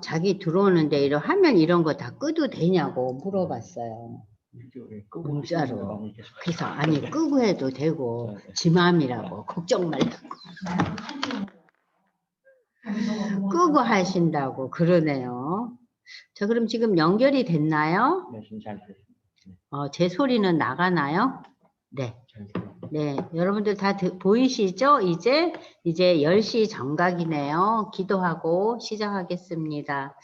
자기 들어오는데 이런 화면 이런 거 다 끄도 되냐고 물어봤어요. 문자로. 그래서 아니 끄고 해도 되고 지 마음이라고 걱정 말라고. 끄고 하신다고 그러네요. 자, 그럼 지금 연결이 됐나요? 네, 지금 잘 됐습니다. 제 소리는 나가나요? 네. 네, 여러분들 다 보이시죠? 이제 10시 정각이네요. 기도하고 시작하겠습니다.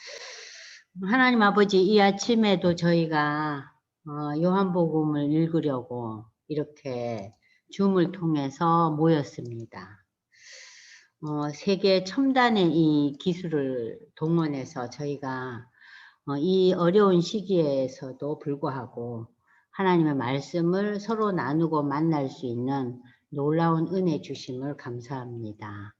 하나님 아버지, 이 아침에도 저희가 요한복음을 읽으려고 이렇게 줌을 통해서 모였습니다. 세계 첨단의 이 기술을 동원해서 저희가 이 어려운 시기에서도 불구하고 하나님의 말씀을 서로 나누고 만날 수 있는 놀라운 은혜 주심을 감사합니다.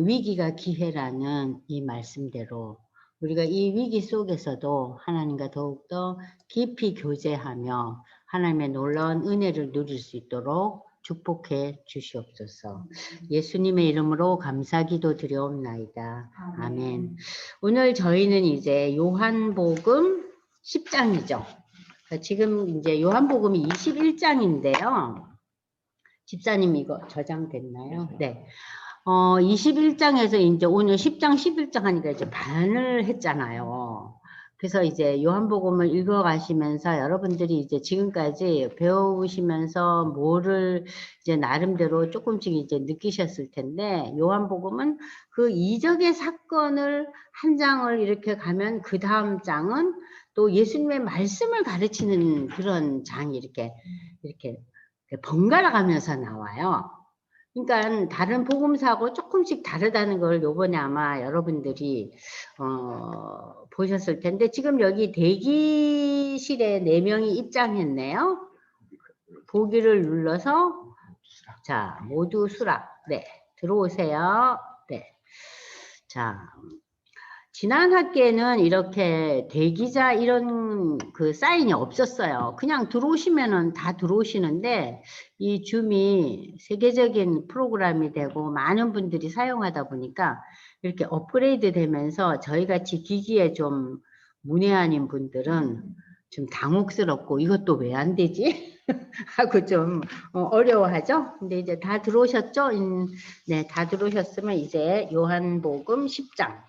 위기가 기회라는 이 말씀대로 우리가 이 위기 속에서도 하나님과 더욱더 깊이 교제하며 하나님의 놀라운 은혜를 누릴 수 있도록 축복해 주시옵소서. 예수님의 이름으로 감사기도 드려옵나이다. 아멘. 오늘 저희는 이제 요한복음 10장이죠. 지금 이제 요한복음이 21장인데요. 집사님 이거 저장됐나요? 네. 21장에서 이제 오늘 10장, 11장 하니까 이제 반을 했잖아요. 그래서 이제 요한복음을 읽어가시면서 여러분들이 이제 지금까지 배우시면서 뭐를 이제 나름대로 조금씩 이제 느끼셨을 텐데, 요한복음은 그 이적의 사건을 한 장을 이렇게 가면 그 다음 장은 또 예수님의 말씀을 가르치는 그런 장이 이렇게 번갈아 가면서 나와요. 그러니까 다른 복음사하고 조금씩 다르다는 걸 요번에 아마 여러분들이 보셨을 텐데, 지금 여기 대기실에 4명이 입장했네요. 보기를 눌러서 자, 모두 수락. 네, 들어오세요. 네. 자, 지난 학기에는 이렇게 대기자 이런 그 사인이 없었어요. 그냥 들어오시면은 다 들어오시는데, 이 줌이 세계적인 프로그램이 되고 많은 분들이 사용하다 보니까 이렇게 업그레이드 되면서 저희 같이 기기에 좀 문외한인 분들은 좀 당혹스럽고 이것도 왜 안 되지? 하고 좀 어려워하죠. 근데 이제 다 들어오셨죠? 네, 다 들어오셨으면 이제 요한복음 10장.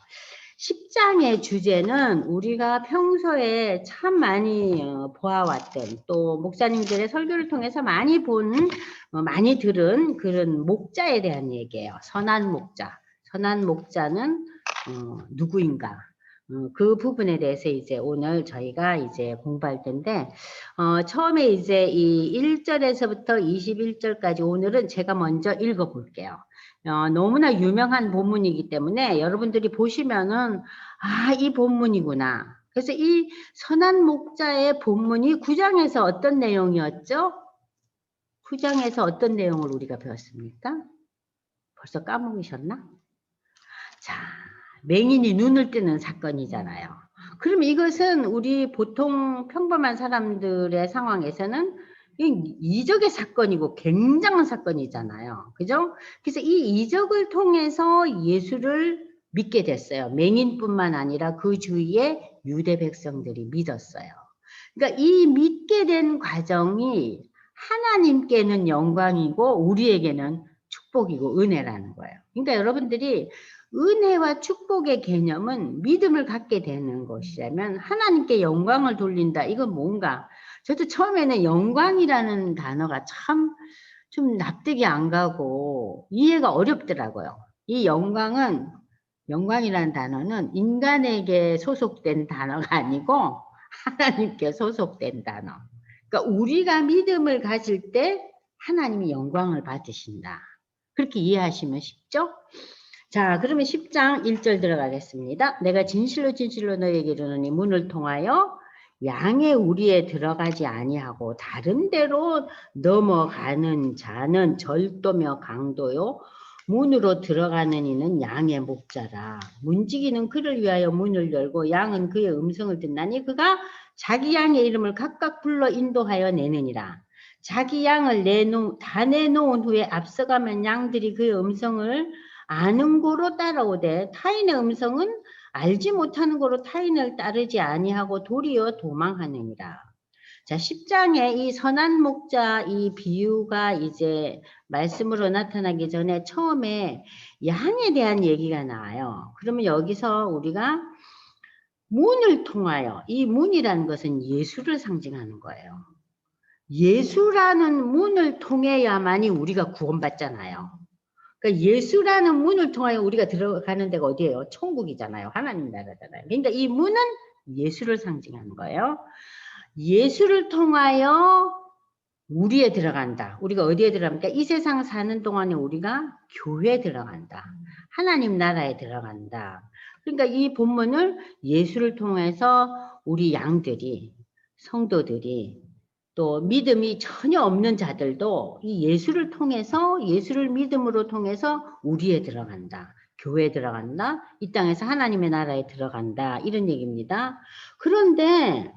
10장의 주제는 우리가 평소에 참 많이 보아왔던, 또 목사님들의 설교를 통해서 많이 많이 들은 그런 목자에 대한 얘기예요. 선한 목자. 선한 목자는 누구인가? 그 부분에 대해서 이제 오늘 저희가 이제 공부할 텐데, 처음에 이제 이 1절에서부터 21절까지 오늘은 제가 먼저 읽어 볼게요. 너무나 유명한 본문이기 때문에 여러분들이 보시면은 이 본문이구나. 그래서 이 선한 목자의 본문이 9장에서 어떤 내용이었죠? 9장에서 어떤 내용을 우리가 배웠습니까? 벌써 까먹으셨나? 자, 맹인이 눈을 뜨는 사건이잖아요. 그럼 이것은 우리 보통 평범한 사람들의 상황에서는 이적의 사건이고 굉장한 사건이잖아요. 그죠? 그래서 이 이적을 통해서 예수를 믿게 됐어요. 맹인뿐만 아니라 그 주위에 유대 백성들이 믿었어요. 그러니까 이 믿게 된 과정이 하나님께는 영광이고 우리에게는 축복이고 은혜라는 거예요. 그러니까 여러분들이 은혜와 축복의 개념은 믿음을 갖게 되는 것이라면 하나님께 영광을 돌린다. 이건 뭔가? 저도 처음에는 영광이라는 단어가 참 좀 납득이 안 가고 이해가 어렵더라고요. 이 영광이라는 단어는 인간에게 소속된 단어가 아니고 하나님께 소속된 단어. 그러니까 우리가 믿음을 가질 때 하나님이 영광을 받으신다. 그렇게 이해하시면 쉽죠? 자, 그러면 10장 1절 들어가겠습니다. 내가 진실로 진실로 너에게 이르노니 문을 통하여 양의 우리에 들어가지 아니하고 다른 데로 넘어가는 자는 절도며 강도요. 문으로 들어가는 이는 양의 목자라. 문지기는 그를 위하여 문을 열고 양은 그의 음성을 듣나니 그가 자기 양의 이름을 각각 불러 인도하여 내느니라. 자기 양을 다 내놓은 후에 앞서가면 양들이 그의 음성을 아는 고로 따라오되 타인의 음성은 알지 못하는 거로 타인을 따르지 아니하고 도리어 도망하느니라. 자, 10장에 이 선한 목자 이 비유가 이제 말씀으로 나타나기 전에 처음에 양에 대한 얘기가 나와요. 그러면 여기서 우리가 문을 통하여, 이 문이라는 것은 예수를 상징하는 거예요. 예수라는 문을 통해야만이 우리가 구원받잖아요. 그러니까 예수라는 문을 통하여 우리가 들어가는 데가 어디예요? 천국이잖아요. 하나님 나라잖아요. 그러니까 이 문은 예수를 상징하는 거예요. 예수를 통하여 우리에 들어간다. 우리가 어디에 들어갑니까? 이 세상 사는 동안에 우리가 교회에 들어간다. 하나님 나라에 들어간다. 그러니까 이 본문을 예수를 통해서 우리 양들이, 성도들이, 또 믿음이 전혀 없는 자들도 이 예수를 통해서, 예수를 믿음으로 통해서 우리에 들어간다. 교회에 들어간다. 이 땅에서 하나님의 나라에 들어간다. 이런 얘기입니다. 그런데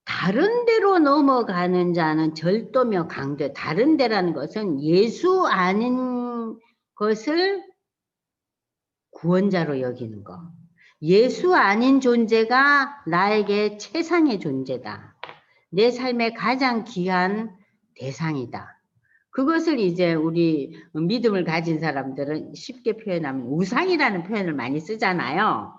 다른 데로 넘어가는 자는 절도며 강도. 다른 데라는 것은 예수 아닌 것을 구원자로 여기는 거. 예수 아닌 존재가 나에게 최상의 존재다. 내 삶의 가장 귀한 대상이다. 그것을 이제 우리 믿음을 가진 사람들은 쉽게 표현하면 우상이라는 표현을 많이 쓰잖아요.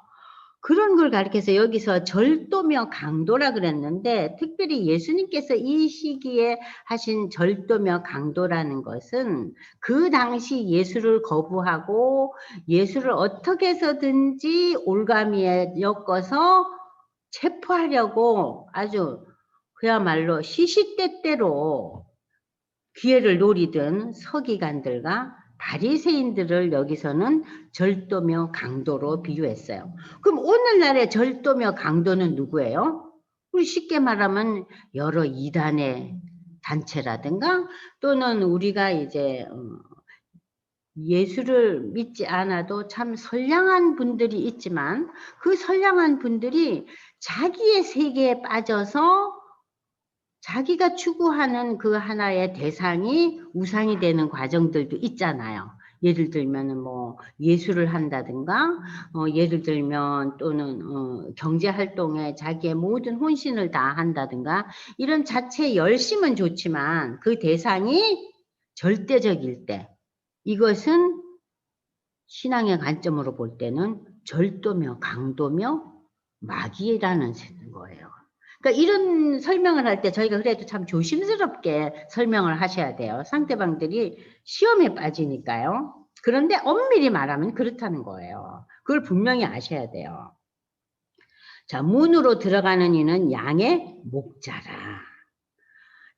그런 걸 가리켜서 여기서 절도며 강도라 그랬는데, 특별히 예수님께서 이 시기에 하신 절도며 강도라는 것은 그 당시 예수를 거부하고 예수를 어떻게 해서든지 올가미에 엮어서 체포하려고 아주 그야말로 시시때때로 기회를 노리던 서기관들과 바리새인들을 여기서는 절도며 강도로 비유했어요. 그럼 오늘날의 절도며 강도는 누구예요? 우리 쉽게 말하면 여러 이단의 단체라든가, 또는 우리가 이제 예수를 믿지 않아도 참 선량한 분들이 있지만 그 선량한 분들이 자기의 세계에 빠져서 자기가 추구하는 그 하나의 대상이 우상이 되는 과정들도 있잖아요. 예를 들면 뭐 예술을 한다든가, 예를 들면 또는 경제 활동에 자기의 모든 혼신을 다 한다든가, 이런 자체 열심은 좋지만 그 대상이 절대적일 때, 이것은 신앙의 관점으로 볼 때는 절도며 강도며 마귀라는 거예요. 그러니까 이런 설명을 할 때 저희가 그래도 참 조심스럽게 설명을 하셔야 돼요. 상대방들이 시험에 빠지니까요. 그런데 엄밀히 말하면 그렇다는 거예요. 그걸 분명히 아셔야 돼요. 자, 문으로 들어가는 이는 양의 목자라.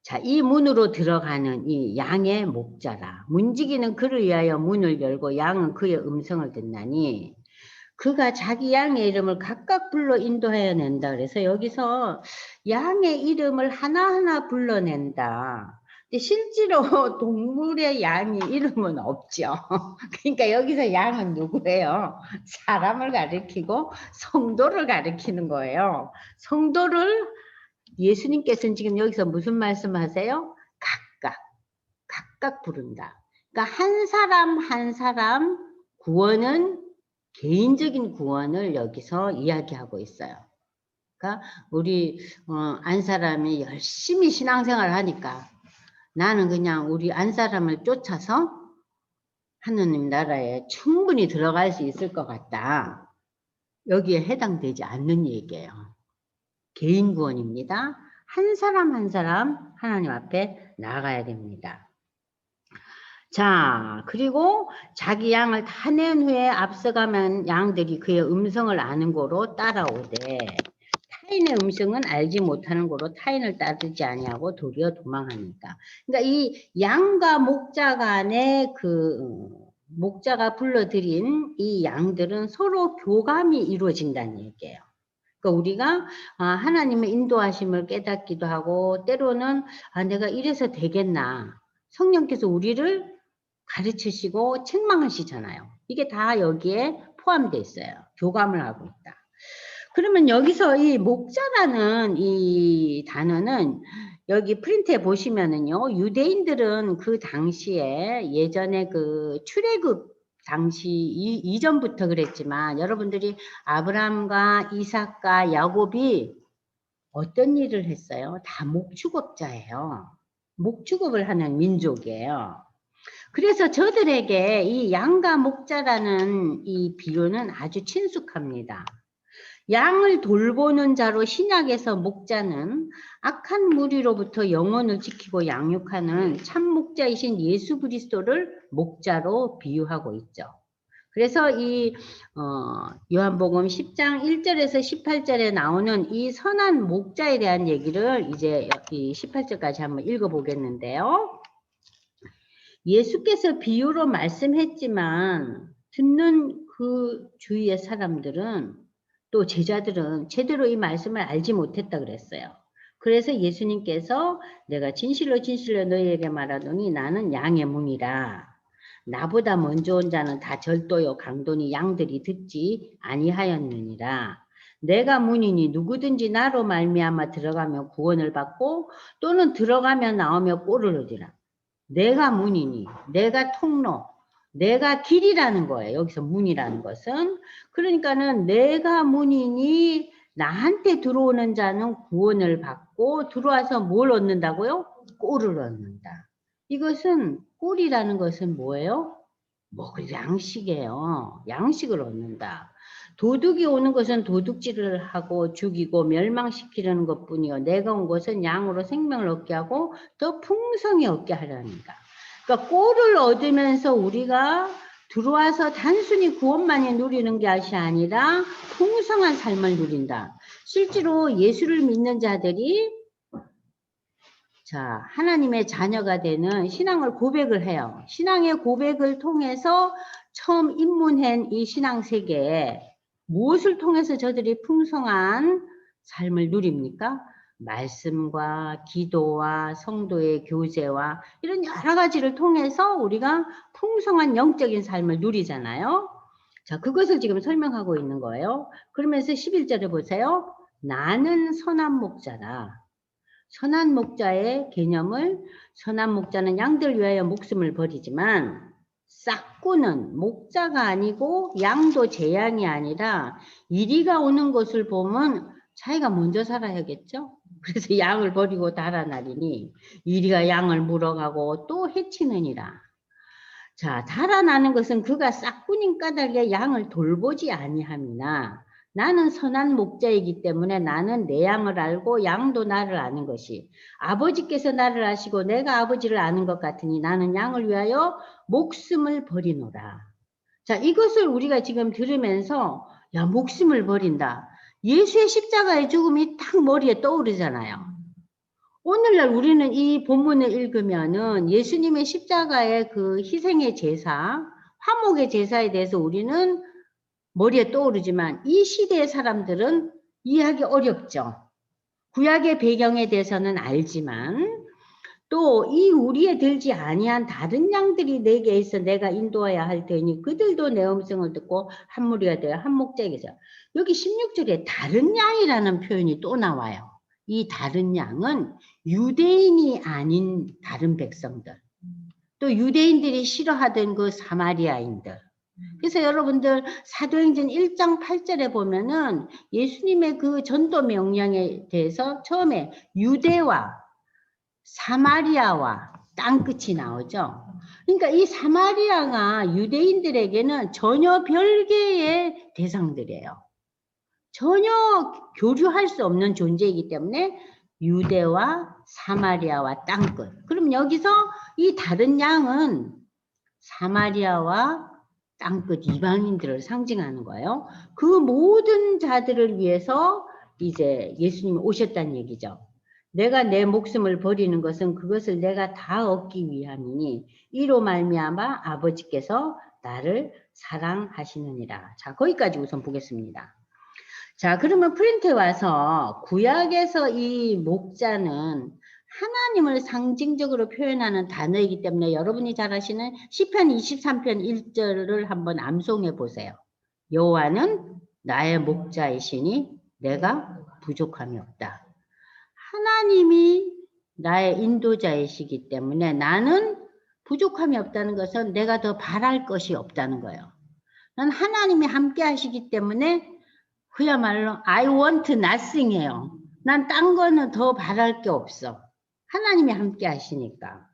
자, 이 문으로 들어가는 이 양의 목자라. 문지기는 그를 위하여 문을 열고 양은 그의 음성을 듣나니 그가 자기 양의 이름을 각각 불러 인도하여 낸다. 그래서 여기서 양의 이름을 하나하나 불러낸다. 근데 실제로 동물의 양이 이름은 없죠. 그러니까 여기서 양은 누구예요? 사람을 가리키고 성도를 가리키는 거예요. 성도를 예수님께서는 지금 여기서 무슨 말씀하세요? 각각 부른다. 그러니까 한 사람 한 사람 구원은 개인적인 구원을 여기서 이야기하고 있어요. 그러니까 우리 안 사람이 열심히 신앙생활을 하니까 나는 그냥 우리 안 사람을 쫓아서 하느님 나라에 충분히 들어갈 수 있을 것 같다. 여기에 해당되지 않는 얘기예요. 개인 구원입니다. 한 사람 한 사람 하나님 앞에 나아가야 됩니다. 자, 그리고 자기 양을 다 낸 후에 앞서가면 양들이 그의 음성을 아는 거로 따라오되 타인의 음성은 알지 못하는 거로 타인을 따르지 아니하고 도리어 도망하니까. 그러니까 이 양과 목자 간의 그 목자가 불러들인 이 양들은 서로 교감이 이루어진다는 얘기예요. 그러니까 우리가 하나님의 인도하심을 깨닫기도 하고, 때로는 내가 이래서 되겠나, 성령께서 우리를 가르치시고 책망하시잖아요. 이게 다 여기에 포함되어 있어요. 교감을 하고 있다. 그러면 여기서 이 목자라는 이 단어는 여기 프린트에 보시면은요, 유대인들은 그 당시에 예전에 그 출애굽 당시 이전부터 그랬지만 여러분들이 아브라함과 이삭과 야곱이 어떤 일을 했어요? 다 목축업자예요. 목축업을 하는 민족이에요. 그래서 저들에게 이 양과 목자라는 이 비유는 아주 친숙합니다. 양을 돌보는 자로 신약에서 목자는 악한 무리로부터 영혼을 지키고 양육하는 참 목자이신 예수 그리스도를 목자로 비유하고 있죠. 그래서 이 요한복음 10장 1절에서 18절에 나오는 이 선한 목자에 대한 얘기를 이제 이 18절까지 한번 읽어보겠는데요. 예수께서 비유로 말씀했지만 듣는 그 주위의 사람들은 또 제자들은 제대로 이 말씀을 알지 못했다 그랬어요. 그래서 예수님께서 내가 진실로 진실로 너희에게 말하노니 나는 양의 문이라. 나보다 먼저 온 자는 다 절도요 강도니 양들이 듣지 아니하였느니라. 내가 문이니 누구든지 나로 말미암아 들어가며 구원을 받고 또는 들어가며 나오며 꼴을 얻으라. 내가 문이니 내가 통로 내가 길이라는 거예요. 여기서 문이라는 것은 그러니까는 내가 문이니 나한테 들어오는 자는 구원을 받고 들어와서 뭘 얻는다고요? 꼴을 얻는다. 이것은 꼴이라는 것은 뭐예요? 먹을 양식이에요. 양식을 얻는다. 도둑이 오는 것은 도둑질을 하고 죽이고 멸망시키려는 것뿐이요. 내가 온 것은 양으로 생명을 얻게 하고 더 풍성히 얻게 하려니까. 그러니까 꼴을 얻으면서 우리가 들어와서 단순히 구원만이 누리는 것이 아니라 풍성한 삶을 누린다. 실제로 예수를 믿는 자들이 자, 하나님의 자녀가 되는 신앙을 고백을 해요. 신앙의 고백을 통해서 처음 입문한 이 신앙 세계에 무엇을 통해서 저들이 풍성한 삶을 누립니까? 말씀과 기도와 성도의 교제와 이런 여러 가지를 통해서 우리가 풍성한 영적인 삶을 누리잖아요. 자, 그것을 지금 설명하고 있는 거예요. 그러면서 11절에 보세요. 나는 선한 목자다. 선한 목자의 개념을 선한 목자는 양들 위하여 목숨을 버리지만 싹구는 목자가 아니고 양도 제 양이 아니라 이리가 오는 것을 보면 자기가 먼저 살아야겠죠. 그래서 양을 버리고 달아나리니 이리가 양을 물어가고 또 해치느니라. 자, 달아나는 것은 그가 싹군인 까닭에 양을 돌보지 아니함이나 나는 선한 목자이기 때문에 나는 내 양을 알고 양도 나를 아는 것이 아버지께서 나를 아시고 내가 아버지를 아는 것 같으니 나는 양을 위하여 목숨을 버리노라. 자, 이것을 우리가 지금 들으면서 야, 목숨을 버린다. 예수의 십자가의 죽음이 딱 머리에 떠오르잖아요. 오늘날 우리는 이 본문을 읽으면은 예수님의 십자가의 그 희생의 제사, 화목의 제사에 대해서 우리는 머리에 떠오르지만 이 시대의 사람들은 이해하기 어렵죠. 구약의 배경에 대해서는 알지만 또 이 우리에 들지 아니한 다른 양들이 내게 있어 내가 인도해야 할 테니 그들도 내 음성을 듣고 한 무리가 되어 한 목자에게서 여기 16절에 다른 양이라는 표현이 또 나와요. 이 다른 양은 유대인이 아닌 다른 백성들 또 유대인들이 싫어하던 그 사마리아인들 그래서 여러분들 사도행전 1장 8절에 보면은 예수님의 그 전도 명령에 대해서 처음에 유대와 사마리아와 땅끝이 나오죠. 그러니까 이 사마리아가 유대인들에게는 전혀 별개의 대상들이에요. 전혀 교류할 수 없는 존재이기 때문에 유대와 사마리아와 땅끝. 그럼 여기서 이 다른 양은 사마리아와 땅끝 이방인들을 상징하는 거예요. 그 모든 자들을 위해서 이제 예수님이 오셨다는 얘기죠. 내가 내 목숨을 버리는 것은 그것을 내가 다 얻기 위함이니 이로 말미암아 아버지께서 나를 사랑하시느니라. 자, 거기까지 우선 보겠습니다. 자, 그러면 프린트에 와서 구약에서 이 목자는 하나님을 상징적으로 표현하는 단어이기 때문에 여러분이 잘 아시는 시편 23편 1절을 한번 암송해 보세요. 여호와는 나의 목자이시니 내가 부족함이 없다. 하나님이 나의 인도자이시기 때문에 나는 부족함이 없다는 것은 내가 더 바랄 것이 없다는 거예요. 난 하나님이 함께 하시기 때문에 그야말로 I want nothing이에요. 난 딴 거는 더 바랄 게 없어. 하나님이 함께 하시니까.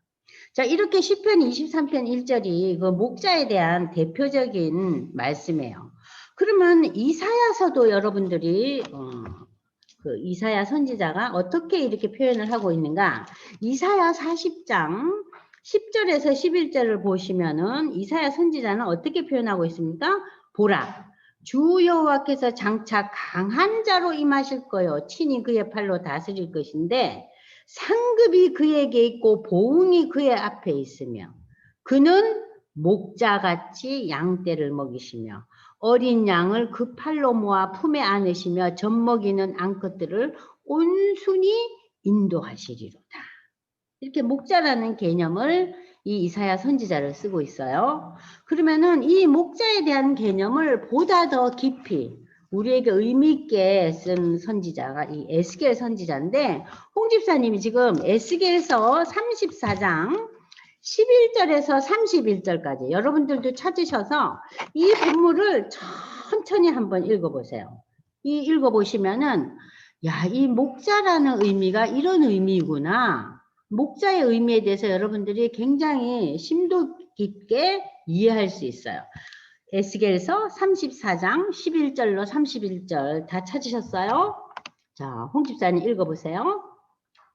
자, 이렇게 시편 23편 1절이 그 목자에 대한 대표적인 말씀이에요. 그러면 이사야서도 여러분들이 그 이사야 선지자가 어떻게 이렇게 표현을 하고 있는가? 이사야 40장 10절에서 11절을 보시면은 이사야 선지자는 어떻게 표현하고 있습니까? 보라, 주 여호와께서 장차 강한 자로 임하실 거요. 친히 그의 팔로 다스릴 것인데 상급이 그에게 있고 보응이 그의 앞에 있으며 그는 목자같이 양떼를 먹이시며 어린 양을 그 팔로 모아 품에 안으시며 젖먹이는 암컷들을 온순히 인도하시리로다. 이렇게 목자라는 개념을 이 이사야 선지자를 쓰고 있어요. 그러면은 이 목자에 대한 개념을 보다 더 깊이 우리에게 의미 있게 쓴 선지자가 이 에스겔 선지자인데 홍 집사님이 지금 에스겔서 34장 11절에서 31절까지 여러분들도 찾으셔서 이 본문을 천천히 한번 읽어보세요. 이 읽어보시면은 야, 이 목자라는 의미가 이런 의미구나. 목자의 의미에 대해서 여러분들이 굉장히 심도 깊게 이해할 수 있어요. 에스겔서 34장 11절로 31절 다 찾으셨어요? 자, 홍 집사님 읽어보세요.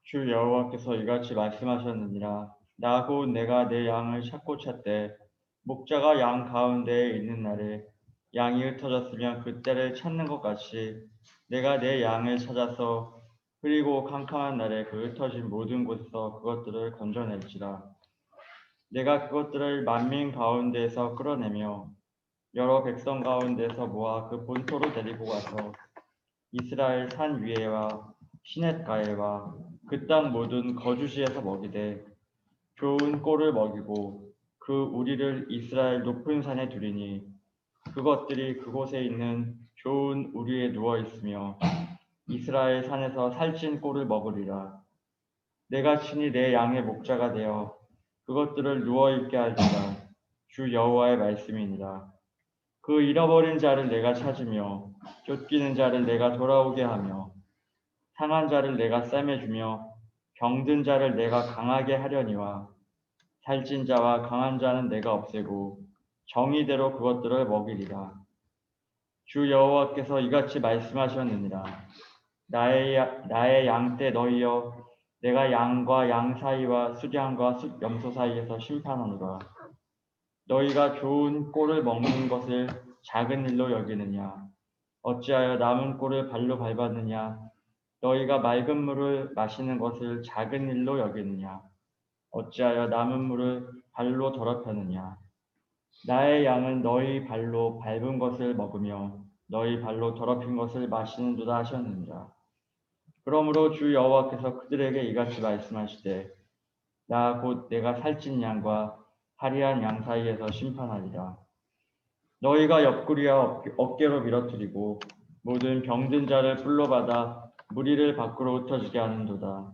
주 여호와께서 이같이 말씀하셨느니라. 나 곧 내가 내 양을 찾고 찾되 목자가 양 가운데에 있는 날에 양이 흩어졌으면 그때를 찾는 것 같이 내가 내 양을 찾아서 흐리고 캄캄한 날에 그 흩어진 모든 곳에서 그것들을 건져낼지라. 내가 그것들을 만민 가운데에서 끌어내며 여러 백성 가운데서 모아 그 본토로 데리고 가서 이스라엘 산 위에와 시냇가에와 그 땅 모든 거주지에서 먹이되 좋은 꼴을 먹이고 그 우리를 이스라엘 높은 산에 두리니 그것들이 그곳에 있는 좋은 우리에 누워 있으며 이스라엘 산에서 살찐 꼴을 먹으리라. 내가 친히 내 양의 목자가 되어 그것들을 누워 있게 할지라. 주 여호와의 말씀이니라. 그 잃어버린 자를 내가 찾으며 쫓기는 자를 내가 돌아오게 하며 상한 자를 내가 싸매주며 병든 자를 내가 강하게 하려니와 살찐 자와 강한 자는 내가 없애고 정의대로 그것들을 먹이리라. 주 여호와께서 이같이 말씀하셨느니라. 나의 양떼 너희여, 내가 양과 양 사이와 수량과 염소 사이에서 심판하노라. 너희가 좋은 꼴을 먹는 것을 작은 일로 여기느냐? 어찌하여 남은 꼴을 발로 밟았느냐? 너희가 맑은 물을 마시는 것을 작은 일로 여기느냐? 어찌하여 남은 물을 발로 더럽혔느냐? 나의 양은 너희 발로 밟은 것을 먹으며 너희 발로 더럽힌 것을 마시는도다 하셨느니라. 그러므로 주 여호와께서 그들에게 이같이 말씀하시되 나 곧 내가 살찐 양과 화려한 양 사이에서 심판하리라. 너희가 옆구리와 어깨로 밀어뜨리고 모든 병든 자를 불러받아 무리를 밖으로 흩어지게 하는도다.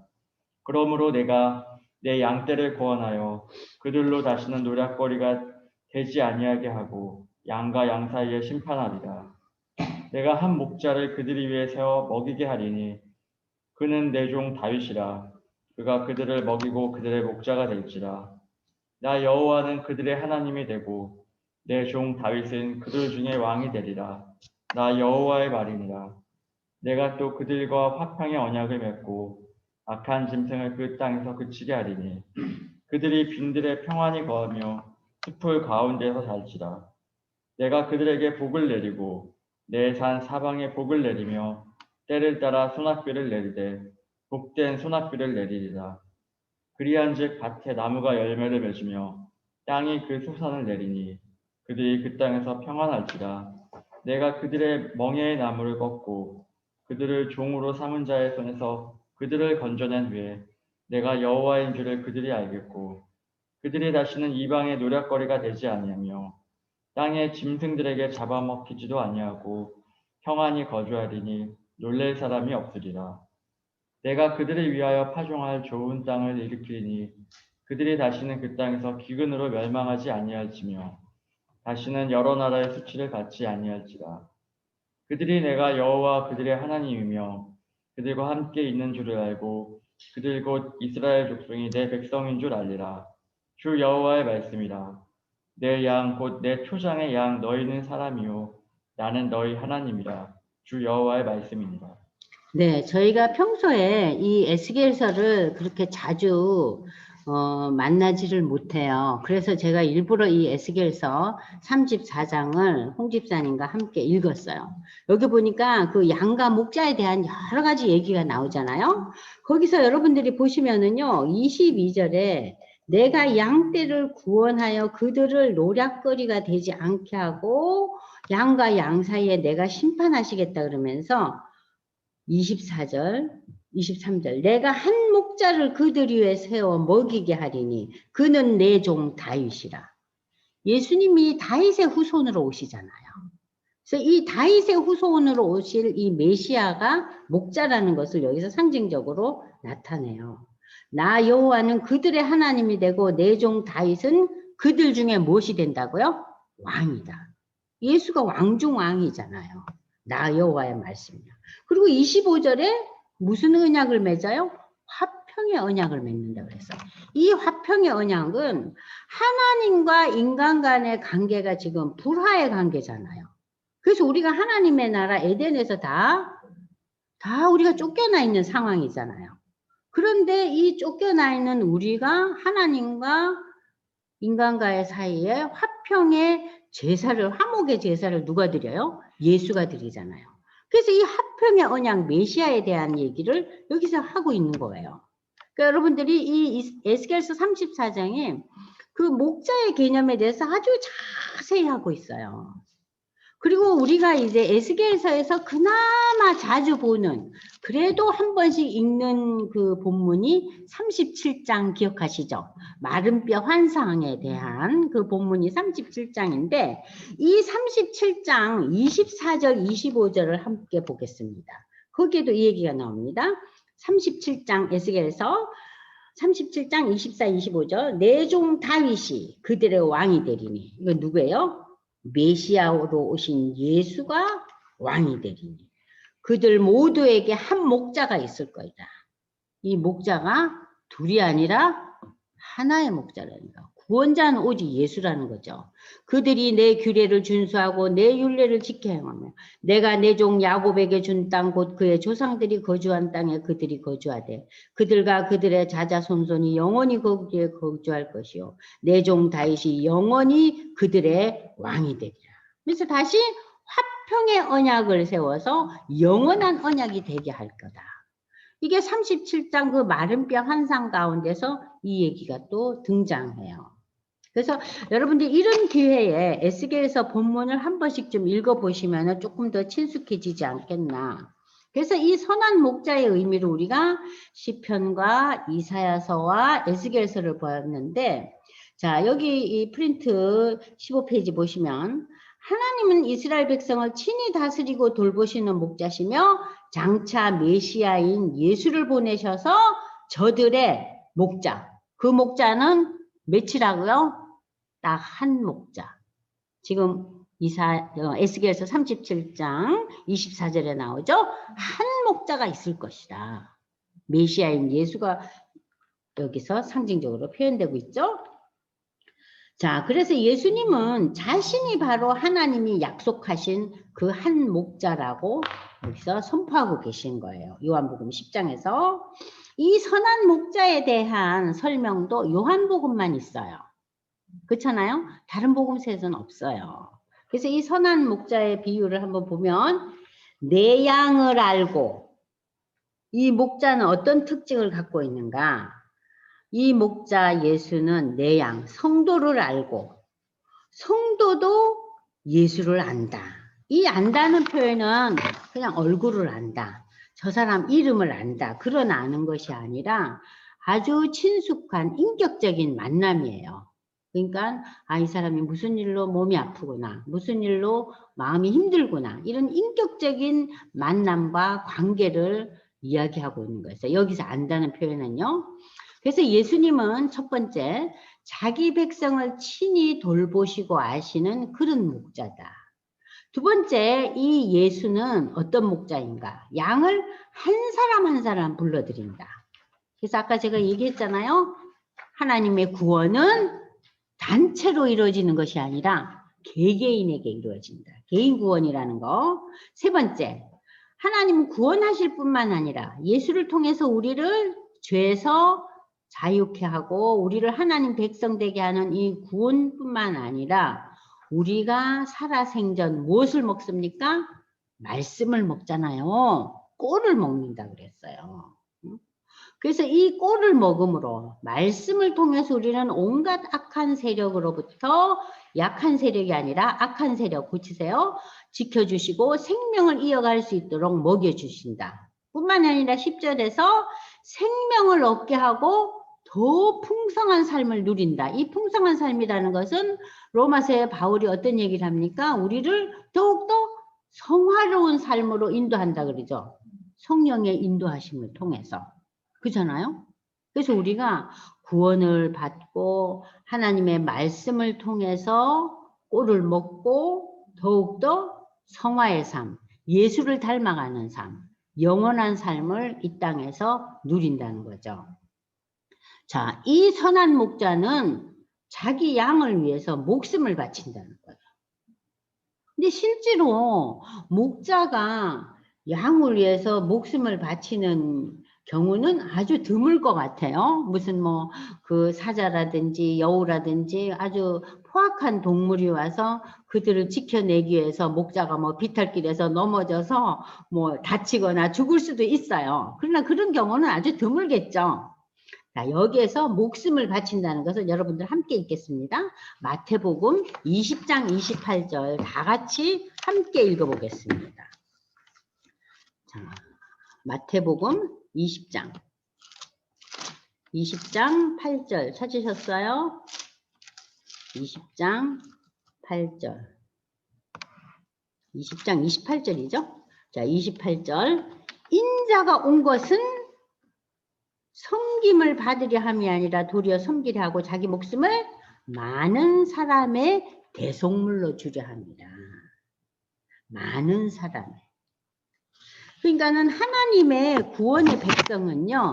그러므로 내가 내 양떼를 구원하여 그들로 다시는 노략거리가 되지 아니하게 하고 양과 양 사이에 심판하리라. 내가 한 목자를 그들이 위해 세워 먹이게 하리니 그는 내 종 다윗이라. 그가 그들을 먹이고 그들의 목자가 될지라. 나 여호와는 그들의 하나님이 되고 내 종 다윗은 그들 중에 왕이 되리라. 나 여호와의 말이니라. 내가 또 그들과 화평의 언약을 맺고 악한 짐승을 그 땅에서 그치게 하리니 그들이 빈들에 평안히 거하며 숲을 가운데에서 살지라. 내가 그들에게 복을 내리고 내 산 사방에 복을 내리며 때를 따라 소낙비를 내리되 복된 소낙비를 내리리라. 그리한즉 밭에 나무가 열매를 맺으며 땅이 그 소산을 내리니 그들이 그 땅에서 평안할지라. 내가 그들의 멍에의 나무를 꺾고 그들을 종으로 삼은 자의 손에서 그들을 건져낸 후에 내가 여호와인 줄을 그들이 알겠고 그들이 다시는 이방의 노략거리가 되지 아니하며 땅의 짐승들에게 잡아먹히지도 아니하고 평안히 거주하리니 놀랄 사람이 없으리라. 내가 그들을 위하여 파종할 좋은 땅을 일으키니 그들이 다시는 그 땅에서 기근으로 멸망하지 아니할지며 다시는 여러 나라의 수치를 받지 아니할지라. 그들이 내가 여호와 그들의 하나님이며 그들과 함께 있는 줄을 알고 그들 곧 이스라엘 족속이 내 백성인 줄 알리라. 주 여호와의 말씀이라. 내 양 곧 내 초장의 양 너희는 사람이요 나는 너희 하나님이라. 주 여호와의 말씀입니다. 네, 저희가 평소에 이 에스겔서를 그렇게 자주 만나지를 못해요. 그래서 제가 일부러 이 에스겔서 34장을 홍 집사님과 함께 읽었어요. 여기 보니까 그 양과 목자에 대한 여러 가지 얘기가 나오잖아요. 거기서 여러분들이 보시면은요, 22절에 내가 양떼를 구원하여 그들을 노략거리가 되지 않게 하고 양과 양 사이에 내가 심판하시겠다 그러면서 24절, 23절 내가 한 목자를 그들 위에 세워 먹이게 하리니 그는 내 종 다윗이라. 예수님이 다윗의 후손으로 오시잖아요. 그래서 이 다윗의 후손으로 오실 이 메시아가 목자라는 것을 여기서 상징적으로 나타내요. 나 여호와는 그들의 하나님이 되고 내 종 다윗은 그들 중에 무엇이 된다고요? 왕이다. 예수가 왕 중 왕이잖아요. 나 여호와의 말씀이야. 그리고 25절에 무슨 언약을 맺어요? 화평의 언약을 맺는다 그랬어요. 이 화평의 언약은 하나님과 인간 간의 관계가 지금 불화의 관계잖아요. 그래서 우리가 하나님의 나라 에덴에서 다 우리가 쫓겨나 있는 상황이잖아요. 그런데 이 쫓겨나 있는 우리가 하나님과 인간과의 사이에 화평의 제사를, 화목의 제사를 누가 드려요? 예수가 드리잖아요. 그래서 이 화평의 언약 메시아에 대한 얘기를 여기서 하고 있는 거예요. 그러니까 여러분들이 이 에스겔서 34장에 그 목자의 개념에 대해서 아주 자세히 하고 있어요. 그리고 우리가 이제 에스겔서에서 그나마 자주 보는, 그래도 한 번씩 읽는 그 본문이 37장 기억하시죠? 마른 뼈 환상에 대한 그 본문이 37장인데 이 37장 24절 25절을 함께 보겠습니다. 거기에도 이 얘기가 나옵니다. 37장 에스겔서 37장 24, 25절 내 종 다윗이 그들의 왕이 되리니. 이거 누구예요? 메시아로 오신 예수가 왕이 되리니 그들 모두에게 한 목자가 있을 거이다. 이 목자가 둘이 아니라 하나의 목자라는 거. 구원자는 오직 예수라는 거죠. 그들이 내 규례를 준수하고 내 율례를 지켜 행하며 내가 내 종 야곱에게 준 땅 곧 그의 조상들이 거주한 땅에 그들이 거주하되 그들과 그들의 자자손손이 영원히 거기에 거주할 것이요 내 종 다윗이 영원히 그들의 왕이 되리라. 그래서 다시 화평의 언약을 세워서 영원한 언약이 되게 할 거다. 이게 37장 그 마른 뼈 환상 가운데서 이 얘기가 또 등장해요. 그래서 여러분들 이런 기회에 에스겔서 본문을 한 번씩 좀 읽어보시면 조금 더 친숙해지지 않겠나. 그래서 이 선한 목자의 의미를 우리가 시편과 이사야서와 에스겔서를 보았는데, 자 여기 이 프린트 15페이지 보시면 하나님은 이스라엘 백성을 친히 다스리고 돌보시는 목자시며 장차 메시아인 예수를 보내셔서 저들의 목자, 그 목자는 몇이라고요? 딱 한 목자. 지금 에스겔서 37장 24절에 나오죠? 한 목자가 있을 것이다. 메시아인 예수가 여기서 상징적으로 표현되고 있죠? 자, 그래서 예수님은 자신이 바로 하나님이 약속하신 그 한 목자라고 여기서 선포하고 계신 거예요. 요한복음 10장에서 이 선한 목자에 대한 설명도 요한복음만 있어요. 그렇잖아요? 다른 복음서에서는 없어요. 그래서 이 선한 목자의 비유를 한번 보면 내 양을 알고 이 목자는 어떤 특징을 갖고 있는가? 이 목자 예수는 내 양, 성도를 알고 성도도 예수를 안다. 이 안다는 표현은 그냥 얼굴을 안다. 저 사람 이름을 안다. 그런 아는 것이 아니라 아주 친숙한 인격적인 만남이에요. 그러니까 이 사람이 무슨 일로 몸이 아프구나. 무슨 일로 마음이 힘들구나. 이런 인격적인 만남과 관계를 이야기하고 있는 거예요. 여기서 안다는 표현은요. 그래서 예수님은 첫 번째, 자기 백성을 친히 돌보시고 아시는 그런 목자다. 두 번째, 이 예수는 어떤 목자인가? 양을 한 사람 불러들인다. 그래서 아까 제가 얘기했잖아요. 하나님의 구원은 단체로 이루어지는 것이 아니라 개개인에게 이루어진다. 개인 구원이라는 거. 세 번째, 하나님은 구원하실 뿐만 아니라 예수를 통해서 우리를 죄에서 자유케 하고 우리를 하나님 백성 되게 하는 이 구원뿐만 아니라 우리가 살아생전 무엇을 먹습니까? 말씀을 먹잖아요. 꼴을 먹는다 그랬어요. 그래서 이 꼴을 먹음으로 말씀을 통해서 우리는 온갖 악한 세력으로부터 약한 세력이 아니라 악한 세력 고치세요. 지켜주시고 생명을 이어갈 수 있도록 먹여주신다. 뿐만 아니라 10절에서 생명을 얻게 하고 더 풍성한 삶을 누린다. 이 풍성한 삶이라는 것은 로마서의 바울이 어떤 얘기를 합니까? 우리를 더욱더 성화로운 삶으로 인도한다 그러죠. 성령의 인도하심을 통해서. 그렇잖아요? 그래서 우리가 구원을 받고 하나님의 말씀을 통해서 꼴을 먹고 더욱더 성화의 삶, 예수를 닮아가는 삶, 영원한 삶을 이 땅에서 누린다는 거죠. 자, 이 선한 목자는 자기 양을 위해서 목숨을 바친다는 거예요. 근데 실제로 목자가 양을 위해서 목숨을 바치는 경우는 아주 드물 것 같아요. 무슨 뭐 그 사자라든지 여우라든지 아주 포악한 동물이 와서 그들을 지켜내기 위해서 목자가 뭐 비탈길에서 넘어져서 뭐 다치거나 죽을 수도 있어요. 그러나 그런 경우는 아주 드물겠죠. 자, 여기에서 목숨을 바친다는 것을 여러분들 함께 읽겠습니다. 마태복음 20장 28절 다 같이 함께 읽어보겠습니다. 자, 마태복음 20장 8절 찾으셨어요? 20장 8절 20장 28절이죠? 자, 28절 인자가 온 것은 섬김을 받으려 함이 아니라 도리어 섬기려 하고 자기 목숨을 많은 사람의 대속물로 주려 합니다. 많은 사람의. 그러니까는 하나님의 구원의 백성은요.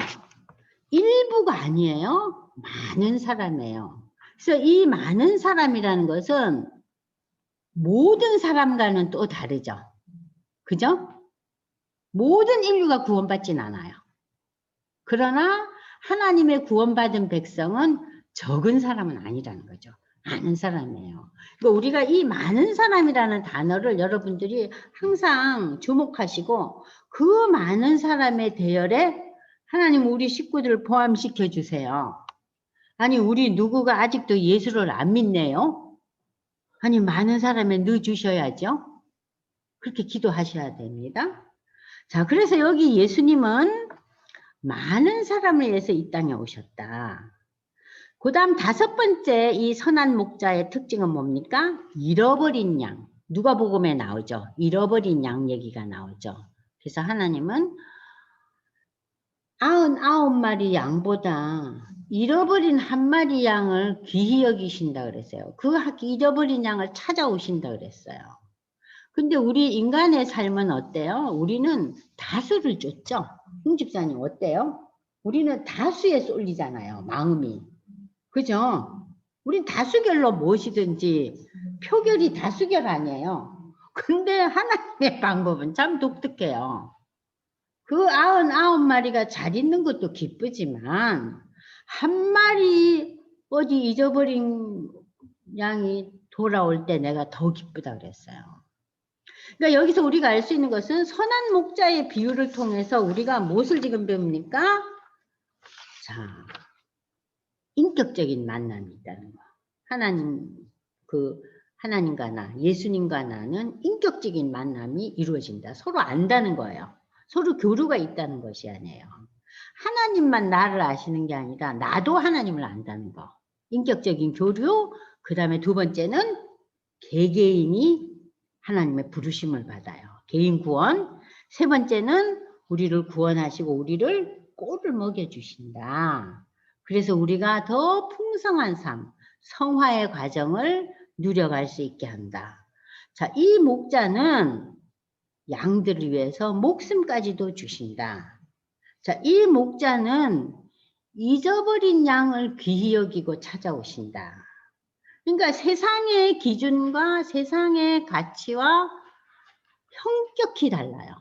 일부가 아니에요. 많은 사람이에요. 그래서 이 많은 사람이라는 것은 모든 사람과는 또 다르죠. 그죠? 모든 인류가 구원받진 않아요. 그러나 하나님의 구원받은 백성은 적은 사람은 아니라는 거죠. 많은 사람이에요. 그러니까 우리가 이 많은 사람이라는 단어를 여러분들이 항상 주목하시고 그 많은 사람의 대열에 하나님 우리 식구들을 포함시켜 주세요. 아니 우리 누구가 아직도 예수를 안 믿네요. 아니 많은 사람에 넣어주셔야죠. 그렇게 기도하셔야 됩니다. 자, 그래서 여기 예수님은 많은 사람을 위해서 이 땅에 오셨다. 그 다음 다섯 번째 이 선한 목자의 특징은 뭡니까? 잃어버린 양. 누가복음에 나오죠. 잃어버린 양 얘기가 나오죠. 그래서 하나님은 99마리 양보다 잃어버린 한 마리 양을 귀히 여기신다 그랬어요. 그 잃어버린 양을 찾아오신다 그랬어요. 근데 우리 인간의 삶은 어때요? 우리는 다수를 쫓죠. 홍 집사님 어때요? 우리는 다수에 쏠리잖아요. 마음이. 그죠? 우린 다수결로 무엇이든지 표결이 다수결 아니에요. 근데 하나님의 방법은 참 독특해요. 그 99마리가 잘 있는 것도 기쁘지만 한 마리 어디 잊어버린 양이 돌아올 때 내가 더 기쁘다 그랬어요. 그러니까 여기서 우리가 알 수 있는 것은 선한 목자의 비유를 통해서 우리가 무엇을 지금 배웁니까? 자, 인격적인 만남이 있다는 거. 하나님과 나, 예수님과 나는 인격적인 만남이 이루어진다. 서로 안다는 거예요. 서로 교류가 있다는 것이 아니에요. 하나님만 나를 아시는 게 아니라 나도 하나님을 안다는 거. 인격적인 교류. 그 다음에 두 번째는 개개인이 하나님의 부르심을 받아요. 개인 구원. 세 번째는 우리를 구원하시고 우리를 꼴을 먹여주신다. 그래서 우리가 더 풍성한 삶, 성화의 과정을 누려갈 수 있게 한다. 자, 이 목자는 양들을 위해서 목숨까지도 주신다. 자, 이 목자는 잊어버린 양을 귀히 여기고 찾아오신다. 그러니까 세상의 기준과 세상의 가치와 현격히 달라요.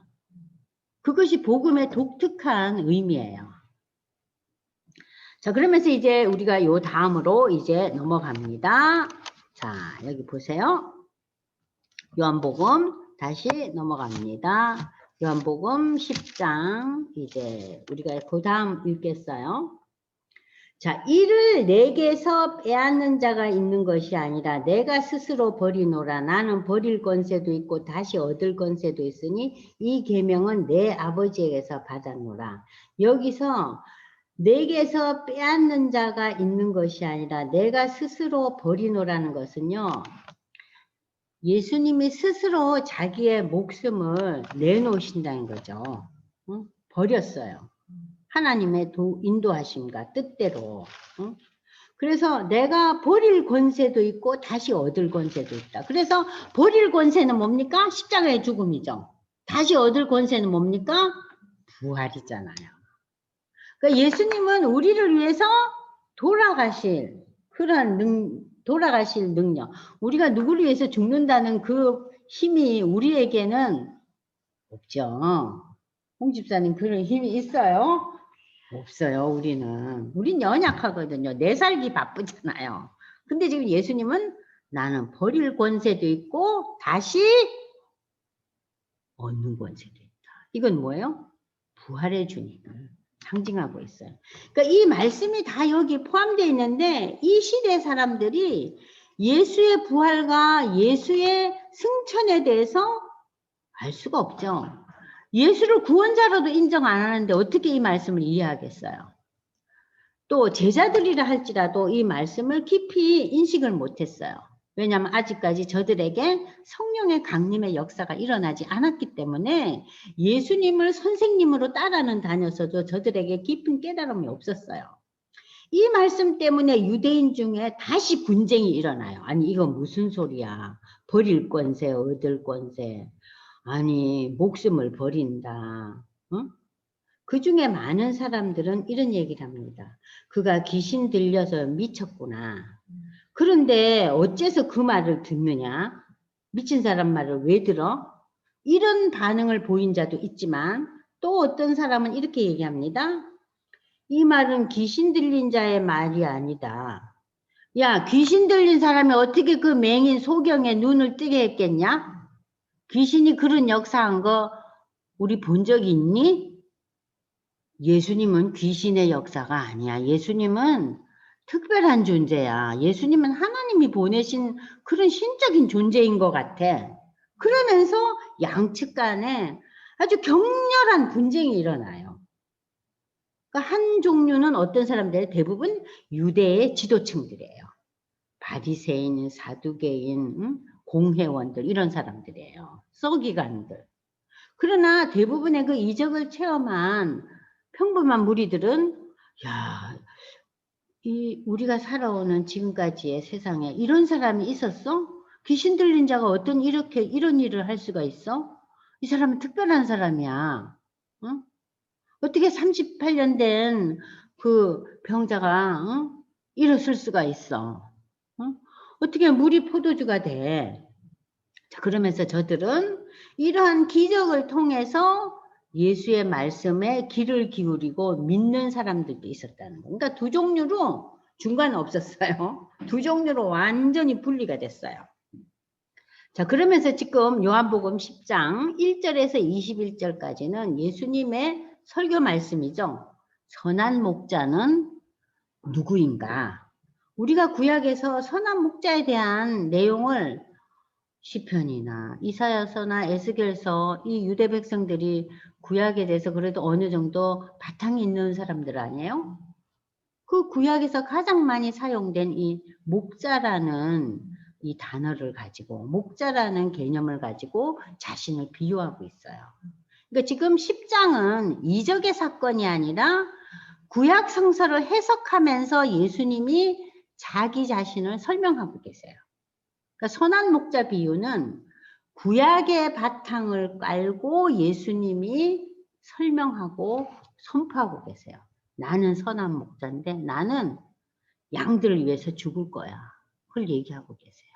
그것이 복음의 독특한 의미예요. 자, 그러면서 이제 우리가 요 다음으로 이제 넘어갑니다. 자, 여기 보세요. 요한복음 다시 넘어갑니다. 요한복음 10장 이제 우리가 그 다음 읽겠어요. 자, 이를 내게서 빼앗는 자가 있는 것이 아니라 내가 스스로 버리노라. 나는 버릴 권세도 있고 다시 얻을 권세도 있으니 이 계명은 내 아버지에게서 받았노라. 여기서 내게서 빼앗는 자가 있는 것이 아니라 내가 스스로 버리노라는 것은요, 예수님이 스스로 자기의 목숨을 내놓으신다는 거죠. 응? 버렸어요. 하나님의 인도하심과 뜻대로. 응? 그래서 내가 버릴 권세도 있고 다시 얻을 권세도 있다. 그래서 버릴 권세는 뭡니까? 십자가의 죽음이죠. 다시 얻을 권세는 뭡니까? 부활이잖아요. 그러니까 예수님은 우리를 위해서 돌아가실 그런 돌아가실 능력, 우리가 누구를 위해서 죽는다는 그 힘이 우리에게는 없죠. 홍 집사님 그런 힘이 있어요? 없어요. 우린 연약하거든요. 내 살기 바쁘잖아요. 근데 지금 예수님은 나는 버릴 권세도 있고 다시 얻는 권세도 있다. 이건 뭐예요? 부활의 주님을 상징하고 있어요. 그러니까 이 말씀이 다 여기 포함되어 있는데 이 시대 사람들이 예수의 부활과 예수의 승천에 대해서 알 수가 없죠. 예수를 구원자로도 인정 안 하는데 어떻게 이 말씀을 이해하겠어요? 또 제자들이라 할지라도 이 말씀을 깊이 인식을 못했어요. 왜냐하면 아직까지 저들에게 성령의 강림의 역사가 일어나지 않았기 때문에 예수님을 선생님으로 따라는 다녔어도 저들에게 깊은 깨달음이 없었어요. 이 말씀 때문에 유대인 중에 다시 분쟁이 일어나요. 아니 이거 무슨 소리야. 버릴 권세, 얻을 권세. 아니 목숨을 버린다. 응? 그 중에 많은 사람들은 이런 얘기를 합니다. 그가 귀신 들려서 미쳤구나. 그런데 어째서 그 말을 듣느냐? 미친 사람 말을 왜 들어? 이런 반응을 보인 자도 있지만 또 어떤 사람은 이렇게 얘기합니다. 이 말은 귀신 들린 자의 말이 아니다. 야, 귀신 들린 사람이 어떻게 그 맹인 소경의 눈을 뜨게 했겠냐? 귀신이 그런 역사한 거 우리 본 적이 있니? 예수님은 귀신의 역사가 아니야. 예수님은 특별한 존재야. 예수님은 하나님이 보내신 그런 신적인 존재인 것 같아. 그러면서 양측 간에 아주 격렬한 분쟁이 일어나요. 그러니까 한 종류는 어떤 사람들, 대부분 유대의 지도층들이에요. 바리새인, 사두개인, 공회원들 이런 사람들이에요. 서기관들. 그러나 대부분의 그 이적을 체험한 평범한 무리들은 야, 우리가 살아오는 지금까지의 세상에 이런 사람이 있었어? 귀신 들린 자가 어떤 이런 일을 할 수가 있어? 이 사람은 특별한 사람이야. 어? 어떻게 38년 된 그 병자가 일어설 수가 있어? 어떻게 물이 포도주가 돼? 자, 그러면서 저들은 이러한 기적을 통해서 예수의 말씀에 귀를 기울이고 믿는 사람들도 있었다는 거. 그러니까 두 종류로 중간 없었어요. 두 종류로 완전히 분리가 됐어요. 자, 그러면서 지금 요한복음 10장 1절에서 21절까지는 예수님의 설교 말씀이죠. 선한 목자는 누구인가? 우리가 구약에서 선한 목자에 대한 내용을 시편이나 이사야서나 에스겔서 이 유대 백성들이 구약에 대해서 그래도 어느 정도 바탕이 있는 사람들 아니에요? 그 구약에서 가장 많이 사용된 이 목자라는 이 단어를 가지고 목자라는 개념을 가지고 자신을 비유하고 있어요. 그러니까 지금 10장은 이적의 사건이 아니라 구약 성서를 해석하면서 예수님이 자기 자신을 설명하고 계세요. 그러니까 선한 목자 비유는 구약의 바탕을 깔고 예수님이 설명하고 선포하고 계세요. 나는 선한 목자인데 나는 양들을 위해서 죽을 거야. 그걸 얘기하고 계세요.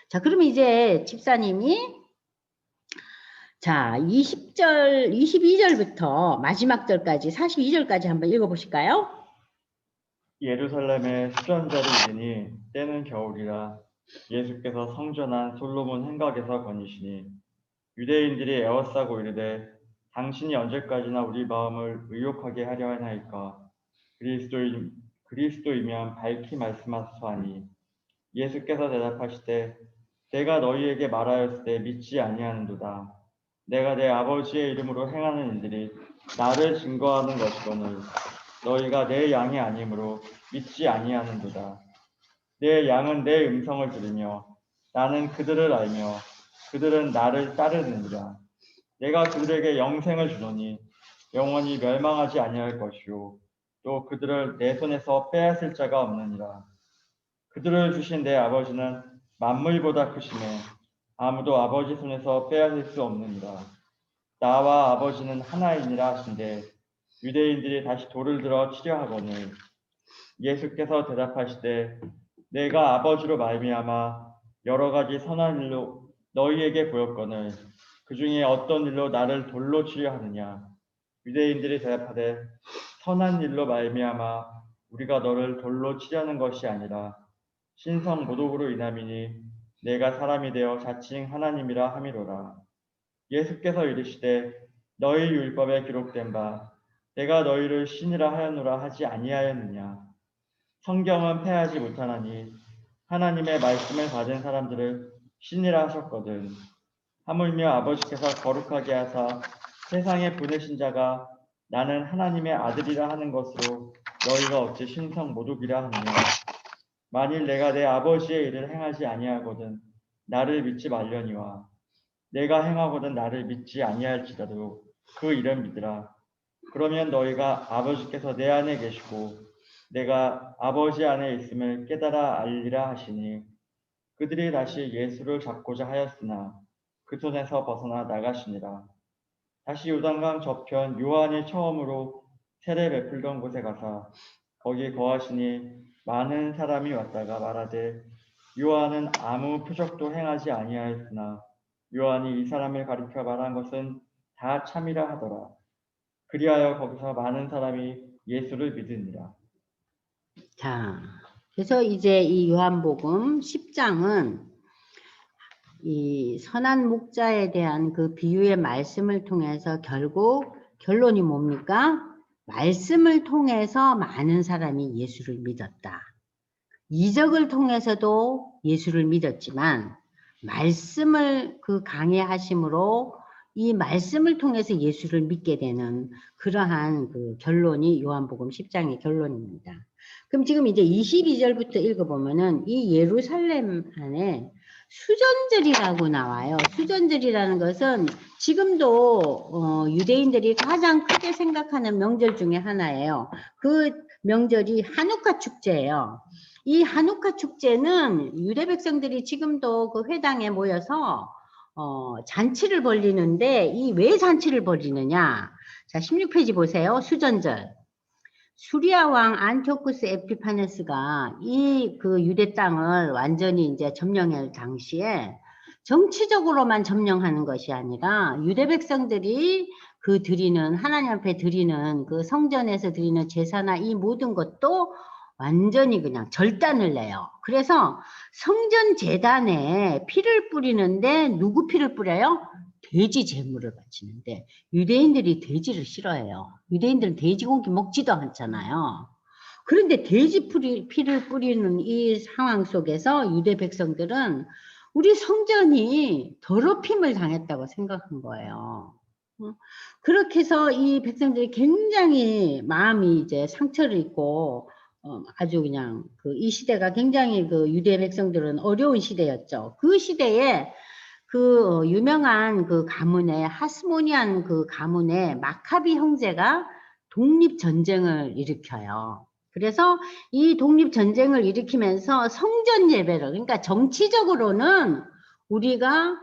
자, 그러면 이제 집사님이 자, 20절, 22절부터 마지막 절까지 42절까지 한번 읽어보실까요? 예루살렘에 수전자를 이르니 때는 겨울이라 예수께서 성전한 솔로몬 행각에서 거니시니 유대인들이 에워싸고 이르되 당신이 언제까지나 우리 마음을 의욕하게 하려 하나이까 그리스도이면 밝히 말씀하소서 하니 예수께서 대답하시되 내가 너희에게 말하였을 때 믿지 아니하는도다. 내가 내 아버지의 이름으로 행하는 일들이 나를 증거하는 것이거늘 너희가 내 양이 아니므로 믿지 아니하는도다. 내 양은 내 음성을 들으며 나는 그들을 알며 그들은 나를 따르느니라. 내가 그들에게 영생을 주노니 영원히 멸망하지 아니할 것이요 또 그들을 내 손에서 빼앗을 자가 없느니라. 그들을 주신 내 아버지는 만물보다 크시매 아무도 아버지 손에서 빼앗을 수 없느니라. 나와 아버지는 하나이니라 하신대 유대인들이 다시 돌을 들어 치려 하거늘 예수께서 대답하시되 내가 아버지로 말미암아 여러 가지 선한 일로 너희에게 보였거늘 그 중에 어떤 일로 나를 돌로 치려 하느냐. 유대인들이 대답하되 선한 일로 말미암아 우리가 너를 돌로 치려는 것이 아니라 신성 모독으로 인함이니 내가 사람이 되어 자칭 하나님이라 함이로라. 예수께서 이르시되 너희 율법에 기록된 바 내가 너희를 신이라 하였노라 하지 아니하였느냐. 성경은 패하지 못하나니 하나님의 말씀을 받은 사람들을 신이라 하셨거든. 하물며 아버지께서 거룩하게 하사 세상에 보내신 자가 나는 하나님의 아들이라 하는 것으로 너희가 어찌 신성 모독이라 하느냐. 만일 내가 내 아버지의 일을 행하지 아니하거든 나를 믿지 말려니와 내가 행하거든 나를 믿지 아니할지라도 그 일은 믿으라. 그러면 너희가 아버지께서 내 안에 계시고 내가 아버지 안에 있음을 깨달아 알리라 하시니 그들이 다시 예수를 잡고자 하였으나 그 손에서 벗어나 나가시니라. 다시 요단강 저편 요한이 처음으로 세례 베풀던 곳에 가서 거기 거하시니 많은 사람이 왔다가 말하되 요한은 아무 표적도 행하지 아니하였으나 요한이 이 사람을 가리켜 말한 것은 다 참이라 하더라. 그리하여 거기서 많은 사람이 예수를 믿으니라. 자, 그래서 이제 이 요한복음 10장은 이 선한 목자에 대한 그 비유의 말씀을 통해서 결국 결론이 뭡니까? 말씀을 통해서 많은 사람이 예수를 믿었다. 이적을 통해서도 예수를 믿었지만 말씀을 그 강해하심으로 이 말씀을 통해서 예수를 믿게 되는 그러한 그 결론이 요한복음 10장의 결론입니다. 그럼 지금 이제 22절부터 읽어보면은 이 예루살렘 안에 수전절이라고 나와요. 수전절이라는 것은 지금도 유대인들이 가장 크게 생각하는 명절 중에 하나예요. 그 명절이 하누카 축제예요. 이 하누카 축제는 유대 백성들이 지금도 그 회당에 모여서 잔치를 벌리는데 이 왜 잔치를 벌이느냐? 자, 16페이지 보세요. 수전절. 수리아 왕 안티오쿠스 에피파네스가 이 그 유대 땅을 완전히 이제 점령할 당시에 정치적으로만 점령하는 것이 아니라 유대 백성들이 그 드리는 하나님 앞에 드리는 그 성전에서 드리는 제사나 이 모든 것도 완전히 그냥 절단을 내요. 그래서 성전 제단에 피를 뿌리는데 누구 피를 뿌려요? 돼지 제물을 바치는데 유대인들이 돼지를 싫어해요. 유대인들은 돼지고기 먹지도 않잖아요. 그런데 돼지 피를 뿌리는 이 상황 속에서 유대 백성들은 우리 성전이 더럽힘을 당했다고 생각한 거예요. 그렇게 해서 이 백성들이 굉장히 마음이 이제 상처를 입고 아주 그냥 이 시대가 굉장히 그 유대 백성들은 어려운 시대였죠. 그 시대에 그 유명한 그 가문의 하스모니안 그 가문의 마카비 형제가 독립전쟁을 일으켜요. 그래서 이 독립전쟁을 일으키면서 성전 예배를, 그러니까 정치적으로는 우리가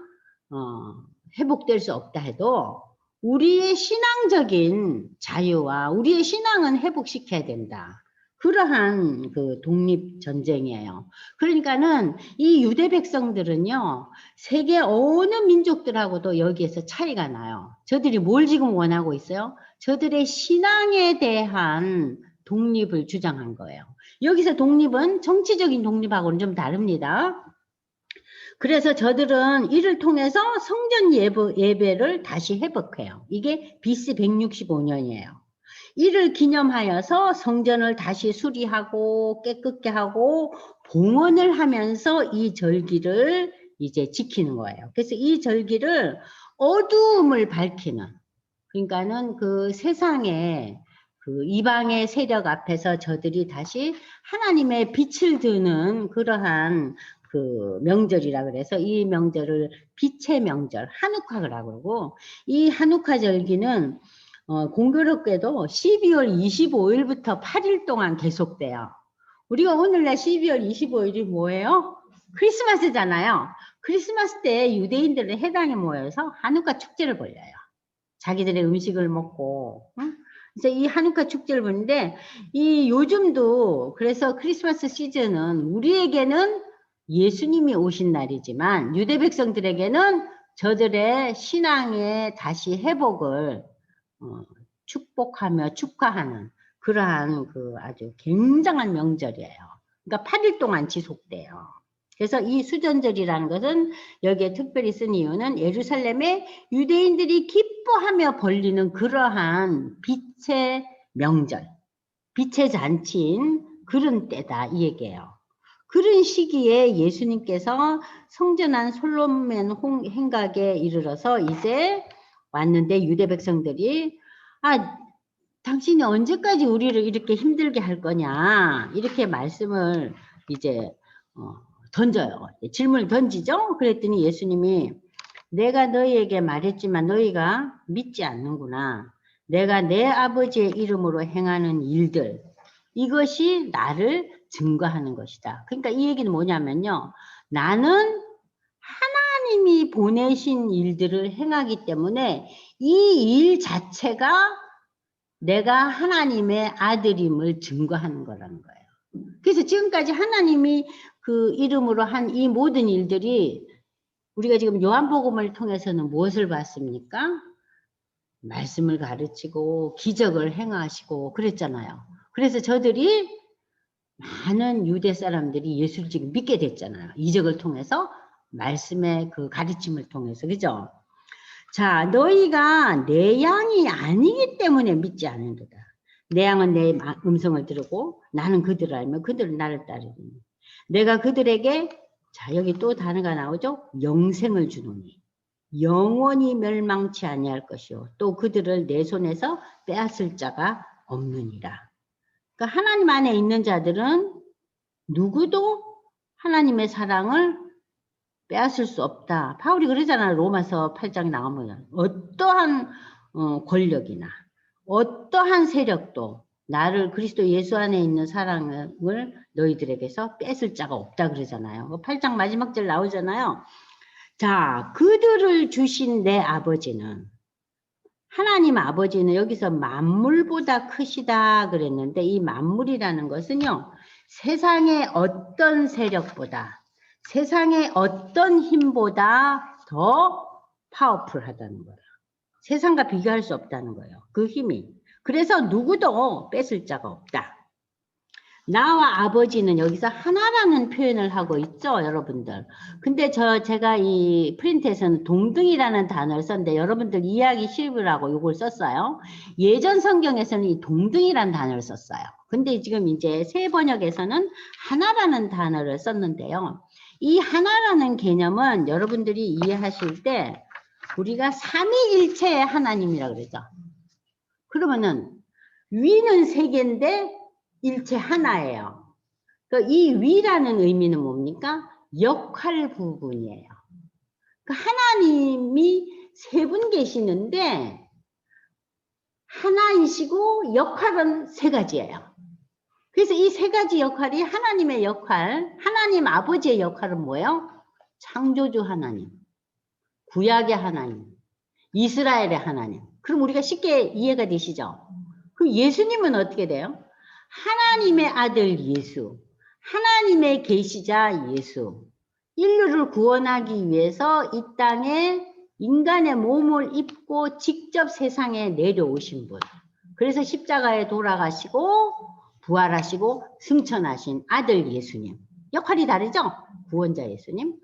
회복될 수 없다 해도 우리의 신앙적인 자유와 우리의 신앙은 회복시켜야 된다. 그러한 그 독립전쟁이에요. 그러니까는 이 유대 백성들은요, 세계 어느 민족들하고도 여기에서 차이가 나요. 저들이 뭘 지금 원하고 있어요? 저들의 신앙에 대한 독립을 주장한 거예요. 여기서 독립은 정치적인 독립하고는 좀 다릅니다. 그래서 저들은 이를 통해서 성전 예배를 다시 회복해요. 이게 BC 165년이에요. 이를 기념하여서 성전을 다시 수리하고 깨끗게 하고 봉헌을 하면서 이 절기를 이제 지키는 거예요. 그래서 이 절기를 어두움을 밝히는, 그러니까는 그 세상에 그 이방의 세력 앞에서 저들이 다시 하나님의 빛을 드는 그러한 그 명절이라 그래서 이 명절을 빛의 명절, 하누카라고 그러고, 이 하누카 절기는 공교롭게도 12월 25일부터 8일 동안 계속돼요. 우리가 오늘날 12월 25일이 뭐예요? 크리스마스잖아요. 크리스마스 때 유대인들은 해당에 모여서 하누카 축제를 벌려요. 자기들의 음식을 먹고. 응? 그래서 이 하누카 축제를 보는데, 이 요즘도 그래서 크리스마스 시즌은 우리에게는 예수님이 오신 날이지만 유대 백성들에게는 저들의 신앙의 다시 회복을 축복하며 축하하는 그러한 그 아주 굉장한 명절이에요. 그러니까 8일 동안 지속돼요. 그래서 이 수전절이라는 것은 여기에 특별히 쓴 이유는 예루살렘에 유대인들이 기뻐하며 벌리는 그러한 빛의 명절, 빛의 잔치인 그런 때다 이 얘기예요. 그런 시기에 예수님께서 성전한 솔로몬 행각에 이르러서 이제 왔는데 유대 백성들이 당신이 언제까지 우리를 이렇게 힘들게 할 거냐 이렇게 말씀을 이제 던져요. 질문을 던지죠. 그랬더니 예수님이 내가 너희에게 말했지만 너희가 믿지 않는구나. 내가 내 아버지의 이름으로 행하는 일들, 이것이 나를 증거하는 것이다. 그러니까 이 얘기는 뭐냐면요. 나는 하나님이 보내신 일들을 행하기 때문에 이 일 자체가 내가 하나님의 아들임을 증거하는 거라는 거예요. 그래서 지금까지 하나님이 그 이름으로 한 이 모든 일들이 우리가 지금 요한복음을 통해서는 무엇을 봤습니까? 말씀을 가르치고 기적을 행하시고 그랬잖아요. 그래서 저들이 많은 유대 사람들이 예수를 지금 믿게 됐잖아요. 이적을 통해서 말씀의 그 가르침을 통해서 그죠? 자, 너희가 내 양이 아니기 때문에 믿지 않는도다. 내 양은 내 음성을 들으고 나는 그들을 알며 그들은 나를 따르리니 내가 그들에게 자 여기 또 단어가 나오죠. 영생을 주노니 영원히 멸망치 아니할 것이요 또 그들을 내 손에서 빼앗을 자가 없느니라. 그러니까 하나님 안에 있는 자들은 누구도 하나님의 사랑을 빼앗을 수 없다. 바울이 그러잖아요. 로마서 8장 나오면 어떠한 권력이나 어떠한 세력도 나를 그리스도 예수 안에 있는 사랑을 너희들에게서 뺏을 자가 없다 그러잖아요. 8장 마지막 절 나오잖아요. 자, 그들을 주신 내 아버지는 하나님 아버지는 여기서 만물보다 크시다 그랬는데 이 만물이라는 것은요. 세상의 어떤 세력보다 세상의 어떤 힘보다 더 파워풀하다는 거예요. 세상과 비교할 수 없다는 거예요. 그 힘이. 그래서 누구도 뺏을 자가 없다. 나와 아버지는 여기서 하나라는 표현을 하고 있죠, 여러분들. 근데 제가 이 프린트에서는 동등이라는 단어를 썼는데 여러분들 이해하기 쉬우라고 이걸 썼어요. 예전 성경에서는 이 동등이라는 단어를 썼어요. 근데 지금 이제 새 번역에서는 하나라는 단어를 썼는데요. 이 하나라는 개념은 여러분들이 이해하실 때 우리가 삼위일체의 하나님이라고 그러죠. 그러면은 위는 세 개인데 일체 하나예요. 그러니까 이 위라는 의미는 뭡니까? 역할 부분이에요. 그러니까 하나님이 세 분 계시는데 하나이시고 역할은 세 가지예요. 그래서 이 세 가지 역할이 하나님의 역할, 하나님 아버지의 역할은 뭐예요? 창조주 하나님, 구약의 하나님, 이스라엘의 하나님. 그럼 우리가 쉽게 이해가 되시죠? 그럼 예수님은 어떻게 돼요? 하나님의 아들 예수, 하나님의 계시자 예수, 인류를 구원하기 위해서 이 땅에 인간의 몸을 입고 직접 세상에 내려오신 분. 그래서 십자가에 돌아가시고 부활하시고 승천하신 아들 예수님. 역할이 다르죠? 구원자 예수님.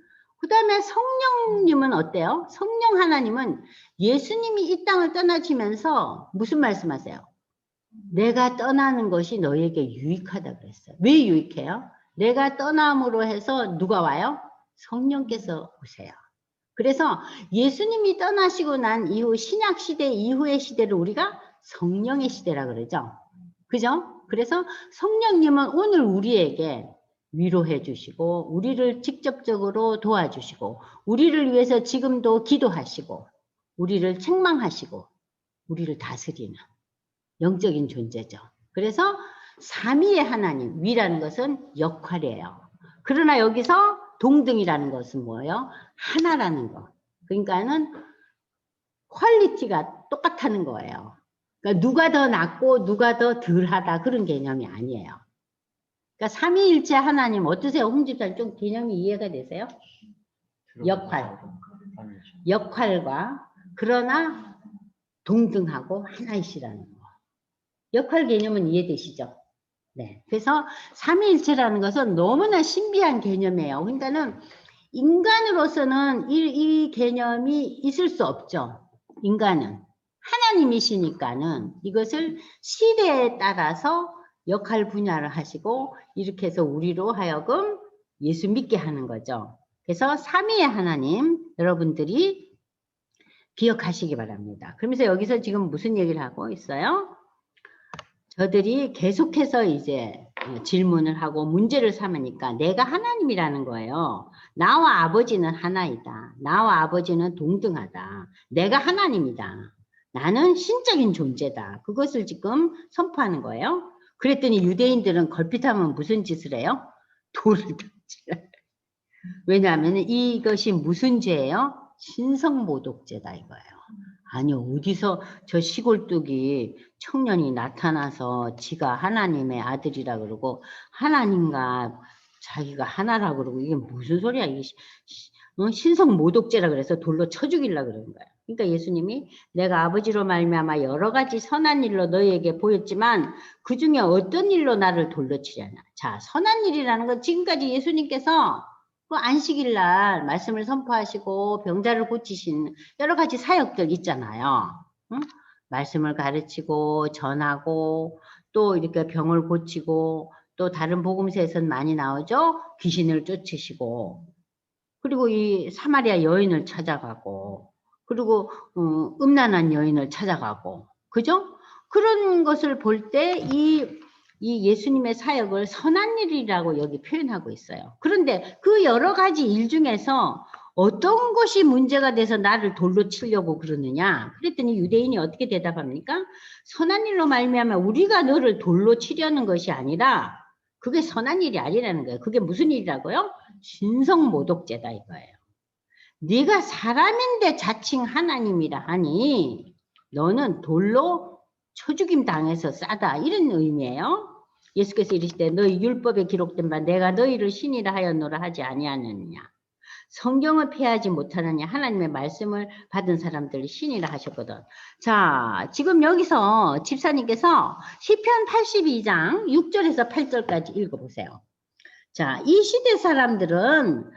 그 다음에 성령님은 어때요? 성령 하나님은 예수님이 이 땅을 떠나시면서 무슨 말씀하세요? 내가 떠나는 것이 너에게 유익하다 그랬어요. 왜 유익해요? 내가 떠남으로 해서 누가 와요? 성령께서 오세요. 그래서 예수님이 떠나시고 난 이후 신약 시대 이후의 시대를 우리가 성령의 시대라 그러죠. 그죠? 그래서 성령님은 오늘 우리에게 위로해 주시고 우리를 직접적으로 도와주시고 우리를 위해서 지금도 기도하시고 우리를 책망하시고 우리를 다스리는 영적인 존재죠. 그래서 삼위의 하나님, 위라는 것은 역할이에요. 그러나 여기서 동등이라는 것은 뭐예요? 하나라는 거. 그러니까는 퀄리티가 똑같다는 거예요. 그러니까 누가 더 낫고 누가 더 덜하다 그런 개념이 아니에요. 그러니까 삼위일체 하나님 어떠세요? 홍집사님 좀 개념이 이해가 되세요? 역할과 그러나 동등하고 하나이시라는 거. 역할 개념은 이해되시죠? 네. 그래서 삼위일체라는 것은 너무나 신비한 개념이에요. 그러니까는 인간으로서는 이 개념이 있을 수 없죠. 인간은. 하나님이시니까는 이것을 시대에 따라서 역할 분야를 하시고 이렇게 해서 우리로 하여금 예수 믿게 하는 거죠. 그래서 삼위의 하나님 여러분들이 기억하시기 바랍니다. 그러면서 여기서 지금 무슨 얘기를 하고 있어요? 저들이 계속해서 이제 질문을 하고 문제를 삼으니까 내가 하나님이라는 거예요. 나와 아버지는 하나이다. 나와 아버지는 동등하다. 내가 하나님이다. 나는 신적인 존재다. 그것을 지금 선포하는 거예요. 그랬더니 유대인들은 걸핏하면 무슨 짓을 해요? 돌을 던지래. 왜냐하면 이것이 무슨 죄예요? 신성모독죄다 이거예요. 아니 어디서 저 시골뚝이 청년이 나타나서 지가 하나님의 아들이라 그러고 하나님과 자기가 하나라 그러고 이게 무슨 소리야 이게 신성모독죄라 그래서 돌로 쳐 죽이려 그러는 거예요. 그러니까 예수님이 내가 아버지로 말미암아 여러 가지 선한 일로 너희에게 보였지만 그 중에 어떤 일로 나를 돌로 치려냐. 자, 선한 일이라는 건 지금까지 예수님께서 그 안식일 날 말씀을 선포하시고 병자를 고치신 여러 가지 사역들 있잖아요. 응? 말씀을 가르치고 전하고 또 이렇게 병을 고치고 또 다른 복음서에서는 많이 나오죠. 귀신을 쫓으시고 그리고 이 사마리아 여인을 찾아가고 그리고 음란한 여인을 찾아가고 그죠? 그런 것을 볼 때 이 예수님의 사역을 선한 일이라고 여기 표현하고 있어요. 그런데 그 여러 가지 일 중에서 어떤 것이 문제가 돼서 나를 돌로 치려고 그러느냐? 그랬더니 유대인이 어떻게 대답합니까? 선한 일로 말미암아 우리가 너를 돌로 치려는 것이 아니라 그게 선한 일이 아니라는 거예요. 그게 무슨 일이라고요? 신성모독죄다 이거예요. 네가 사람인데 자칭 하나님이라 하니 너는 돌로 쳐죽임 당해서 싸다 이런 의미예요. 예수께서 이르시되 너희 율법에 기록된 바 내가 너희를 신이라 하였노라 하지 아니하느냐. 성경을 폐하지 못하느냐. 하나님의 말씀을 받은 사람들이 신이라 하셨거든. 자, 지금 여기서 집사님께서 시편 82장 6절에서 8절까지 읽어보세요. 자, 이 시대 사람들은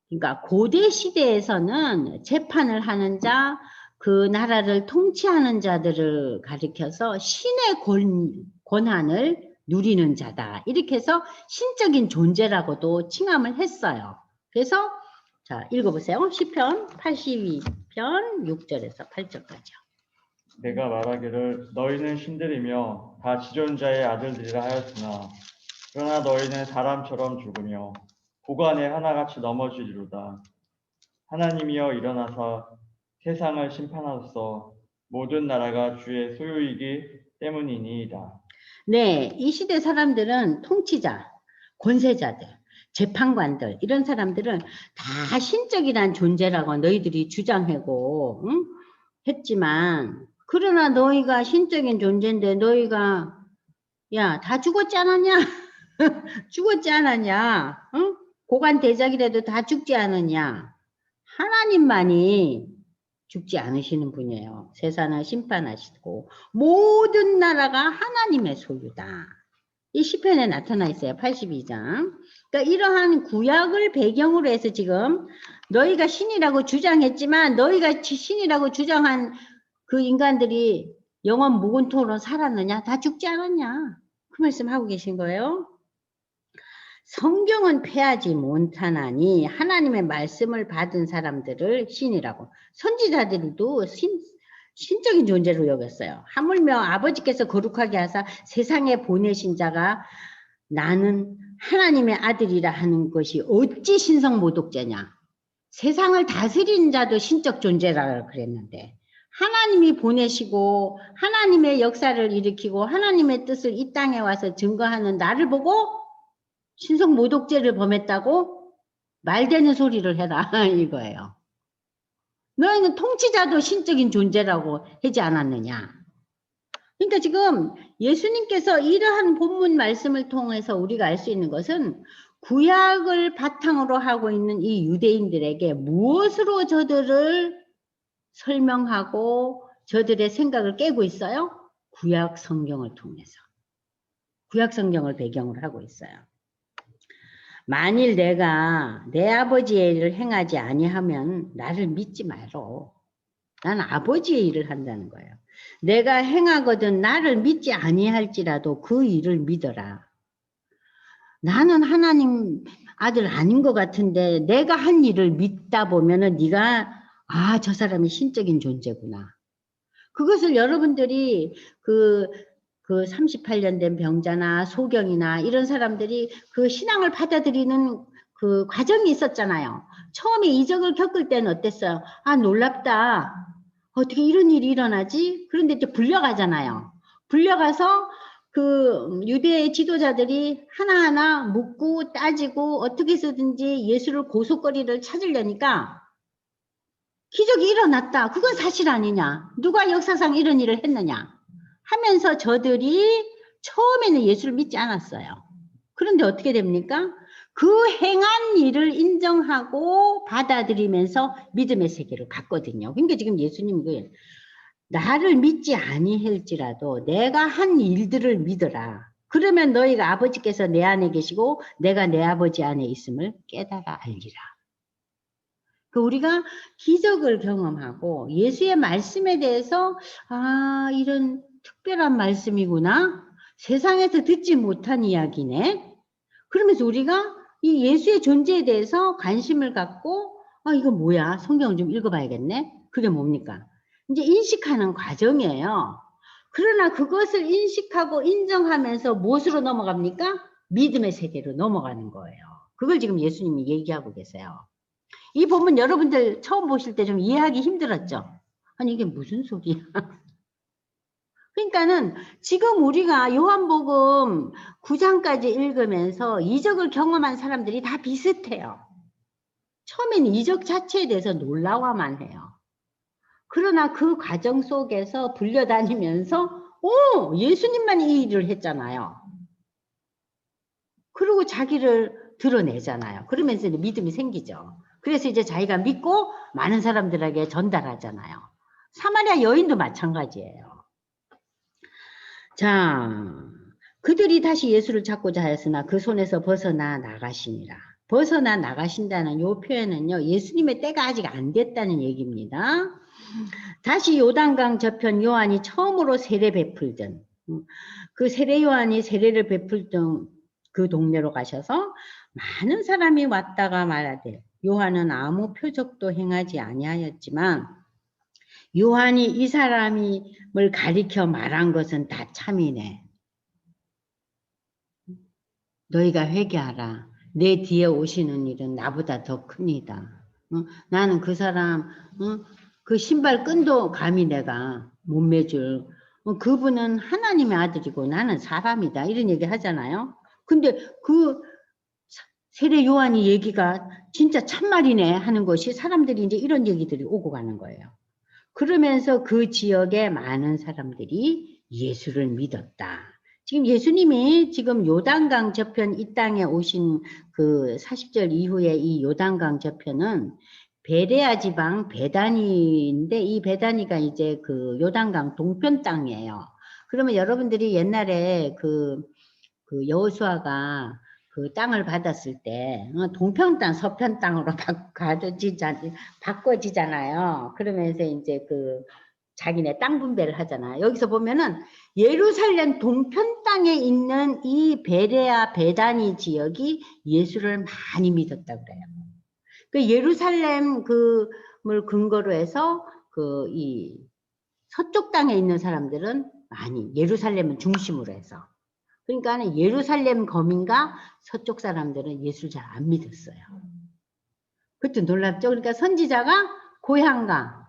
그러니까 고대 시대에서는 재판을 하는 자, 그 나라를 통치하는 자들을 가리켜서 신의 권한을 누리는 자다. 이렇게 해서 신적인 존재라고도 칭함을 했어요. 그래서 자, 읽어보세요. 시편 82편 6절에서 8절까지요. 내가 말하기를 너희는 신들이며 다 지존자의 아들들이라 하였으나 그러나 너희는 사람처럼 죽으며 고관에 하나같이 넘어지리로다. 하나님이여 일어나사 세상을 심판하소서. 모든 나라가 주의 소유이기 때문이니이다. 네, 이 시대 사람들은 통치자, 권세자들, 재판관들 이런 사람들은 다 신적이란 존재라고 너희들이 주장하고 응? 했지만 그러나 너희가 신적인 존재인데 너희가 야, 다 죽었지 않았냐? 죽었지 않았냐? 응? 고관 대작이라도 다 죽지 않았냐? 하나님만이 죽지 않으시는 분이에요. 세상을 심판하시고 모든 나라가 하나님의 소유다. 이 시편에 나타나 있어요. 82장. 그러니까 이러한 구약을 배경으로 해서 지금 너희가 신이라고 주장했지만 너희가 신이라고 주장한 그 인간들이 영원 무군토로 살았느냐? 다 죽지 않았냐? 그 말씀하고 계신 거예요. 성경은 패하지 못하나니 하나님의 말씀을 받은 사람들을 신이라고. 선지자들도 신적인 존재로 여겼어요. 하물며 아버지께서 거룩하게 하사 세상에 보내신 자가 나는 하나님의 아들이라 하는 것이 어찌 신성모독죄냐. 세상을 다스리는 자도 신적 존재라 그랬는데 하나님이 보내시고 하나님의 역사를 일으키고 하나님의 뜻을 이 땅에 와서 증거하는 나를 보고 신성 모독죄를 범했다고 말되는 소리를 해라 이거예요. 너희는 통치자도 신적인 존재라고 하지 않았느냐. 그러니까 지금 예수님께서 이러한 본문 말씀을 통해서 우리가 알 수 있는 것은 구약을 바탕으로 하고 있는 이 유대인들에게 무엇으로 저들을 설명하고 저들의 생각을 깨고 있어요? 구약 성경을 통해서. 구약 성경을 배경으로 하고 있어요. 만일 내가 내 아버지의 일을 행하지 아니하면 나를 믿지 말어. 난 아버지의 일을 한다는 거예요. 내가 행하거든 나를 믿지 아니할지라도 그 일을 믿어라. 나는 하나님 아들 아닌 것 같은데 내가 한 일을 믿다 보면은 네가 저 사람이 신적인 존재구나. 그것을 여러분들이 그 38년 된 병자나 소경이나 이런 사람들이 그 신앙을 받아들이는 그 과정이 있었잖아요. 처음에 이적을 겪을 때는 어땠어요? 놀랍다. 어떻게 이런 일이 일어나지? 그런데 이제 불려가잖아요. 불려가서 그 유대의 지도자들이 하나하나 묻고 따지고 어떻게 해서든지 예수를 고속거리를 찾으려니까 기적이 일어났다. 그건 사실 아니냐? 누가 역사상 이런 일을 했느냐? 하면서 저들이 처음에는 예수를 믿지 않았어요. 그런데 어떻게 됩니까? 그 행한 일을 인정하고 받아들이면서 믿음의 세계로 갔거든요. 그러니까 지금 예수님은 나를 믿지 아니할지라도 내가 한 일들을 믿어라. 그러면 너희가 아버지께서 내 안에 계시고 내가 내 아버지 안에 있음을 깨달아 알리라. 우리가 기적을 경험하고 예수의 말씀에 대해서 이런 특별한 말씀이구나. 세상에서 듣지 못한 이야기네. 그러면서 우리가 이 예수의 존재에 대해서 관심을 갖고 이거 뭐야? 성경을 좀 읽어봐야겠네. 그게 뭡니까? 이제 인식하는 과정이에요. 그러나 그것을 인식하고 인정하면서 무엇으로 넘어갑니까? 믿음의 세계로 넘어가는 거예요. 그걸 지금 예수님이 얘기하고 계세요. 이 본문 여러분들 처음 보실 때 좀 이해하기 힘들었죠? 아니 이게 무슨 소리야? 그러니까는 지금 우리가 요한복음 9장까지 읽으면서 이적을 경험한 사람들이 다 비슷해요. 처음에는 이적 자체에 대해서 놀라워만 해요. 그러나 그 과정 속에서 불려다니면서 예수님만 이 일을 했잖아요. 그리고 자기를 드러내잖아요. 그러면서 믿음이 생기죠. 그래서 이제 자기가 믿고 많은 사람들에게 전달하잖아요. 사마리아 여인도 마찬가지예요. 자, 그들이 다시 예수를 찾고자 하였으나 그 손에서 벗어나 나가시니라. 벗어나 나가신다는 이 표현은요, 예수님의 때가 아직 안 됐다는 얘기입니다. 다시 요단강 저편 요한이 처음으로 세례 베풀던 그 세례 요한이 세례를 베풀던 그 동네로 가셔서 많은 사람이 왔다가 말하되 요한은 아무 표적도 행하지 아니하였지만 요한이 이 사람을 가리켜 말한 것은 다 참이네. 너희가 회개하라. 내 뒤에 오시는 일은 나보다 더 크니다. 나는 그 사람 그 신발 끈도 감히 내가 못 맺을. 그분은 하나님의 아들이고 나는 사람이다. 이런 얘기 하잖아요. 근데 그 세례 요한이 얘기가 진짜 참말이네 하는 것이 사람들이 이제 이런 얘기들이 오고 가는 거예요. 그러면서 그 지역에 많은 사람들이 예수를 믿었다. 지금 예수님이 지금 요단강 저편 이 땅에 오신 그 40절 이후에 이 요단강 저편은 베레아 지방 베다니인데 이 베다니가 이제 그 요단강 동편 땅이에요. 그러면 여러분들이 옛날에 그 여호수아가 그 땅을 받았을 때 동편 땅, 서편 땅으로 바꿔지잖아요. 그러면서 이제 그 자기네 땅 분배를 하잖아요. 여기서 보면은 예루살렘 동편 땅에 있는 이 베레아 베다니 지역이 예수를 많이 믿었다 그래요. 그 예루살렘 그을 근거로 해서 그 이 서쪽 땅에 있는 사람들은 많이 예루살렘을 중심으로 해서 그러니까 예루살렘 거민과 서쪽 사람들은 예수를 잘 안 믿었어요. 그것도 놀랍죠. 그러니까 선지자가 고향과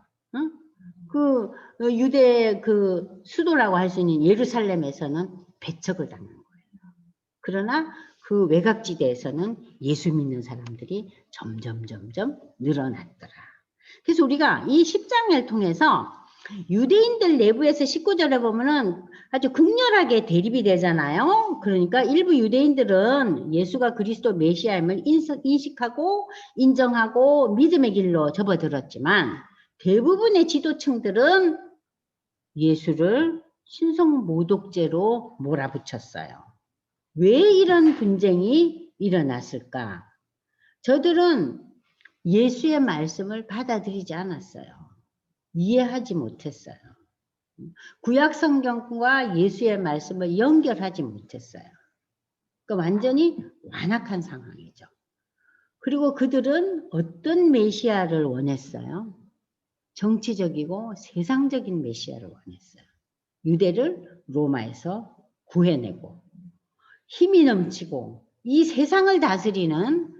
그 유대 그 수도라고 할 수 있는 예루살렘에서는 배척을 당한 거예요. 그러나 그 외곽지대에서는 예수 믿는 사람들이 점점 늘어났더라. 그래서 우리가 이 10장을 통해서 유대인들 내부에서 19절에 보면은 아주 극렬하게 대립이 되잖아요. 그러니까 일부 유대인들은 예수가 그리스도 메시아임을 인식하고 인정하고 믿음의 길로 접어들었지만 대부분의 지도층들은 예수를 신성 모독죄로 몰아붙였어요. 왜 이런 분쟁이 일어났을까? 저들은 예수의 말씀을 받아들이지 않았어요. 이해하지 못했어요. 구약 성경과 예수의 말씀을 연결하지 못했어요. 그러니까 완전히 완악한 상황이죠. 그리고 그들은 어떤 메시아를 원했어요? 정치적이고 세상적인 메시아를 원했어요. 유대를 로마에서 구해내고 힘이 넘치고 이 세상을 다스리는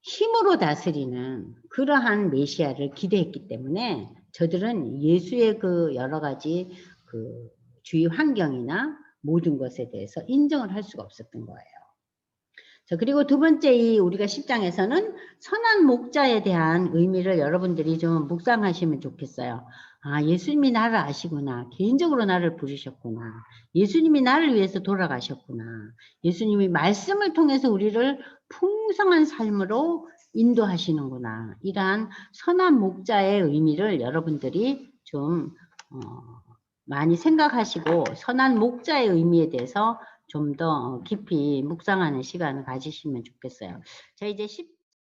힘으로 다스리는 그러한 메시아를 기대했기 때문에 저들은 예수의 그 여러 가지 그 주위 환경이나 모든 것에 대해서 인정을 할 수가 없었던 거예요. 자, 그리고 두 번째 이 우리가 10장에서는 선한 목자에 대한 의미를 여러분들이 좀 묵상하시면 좋겠어요. 아, 예수님이 나를 아시구나. 개인적으로 나를 부르셨구나. 예수님이 나를 위해서 돌아가셨구나. 예수님이 말씀을 통해서 우리를 풍성한 삶으로 인도하시는구나. 이러한 선한 목자의 의미를 여러분들이 좀 많이 생각하시고 선한 목자의 의미에 대해서 좀 더 깊이 묵상하는 시간을 가지시면 좋겠어요. 자, 이제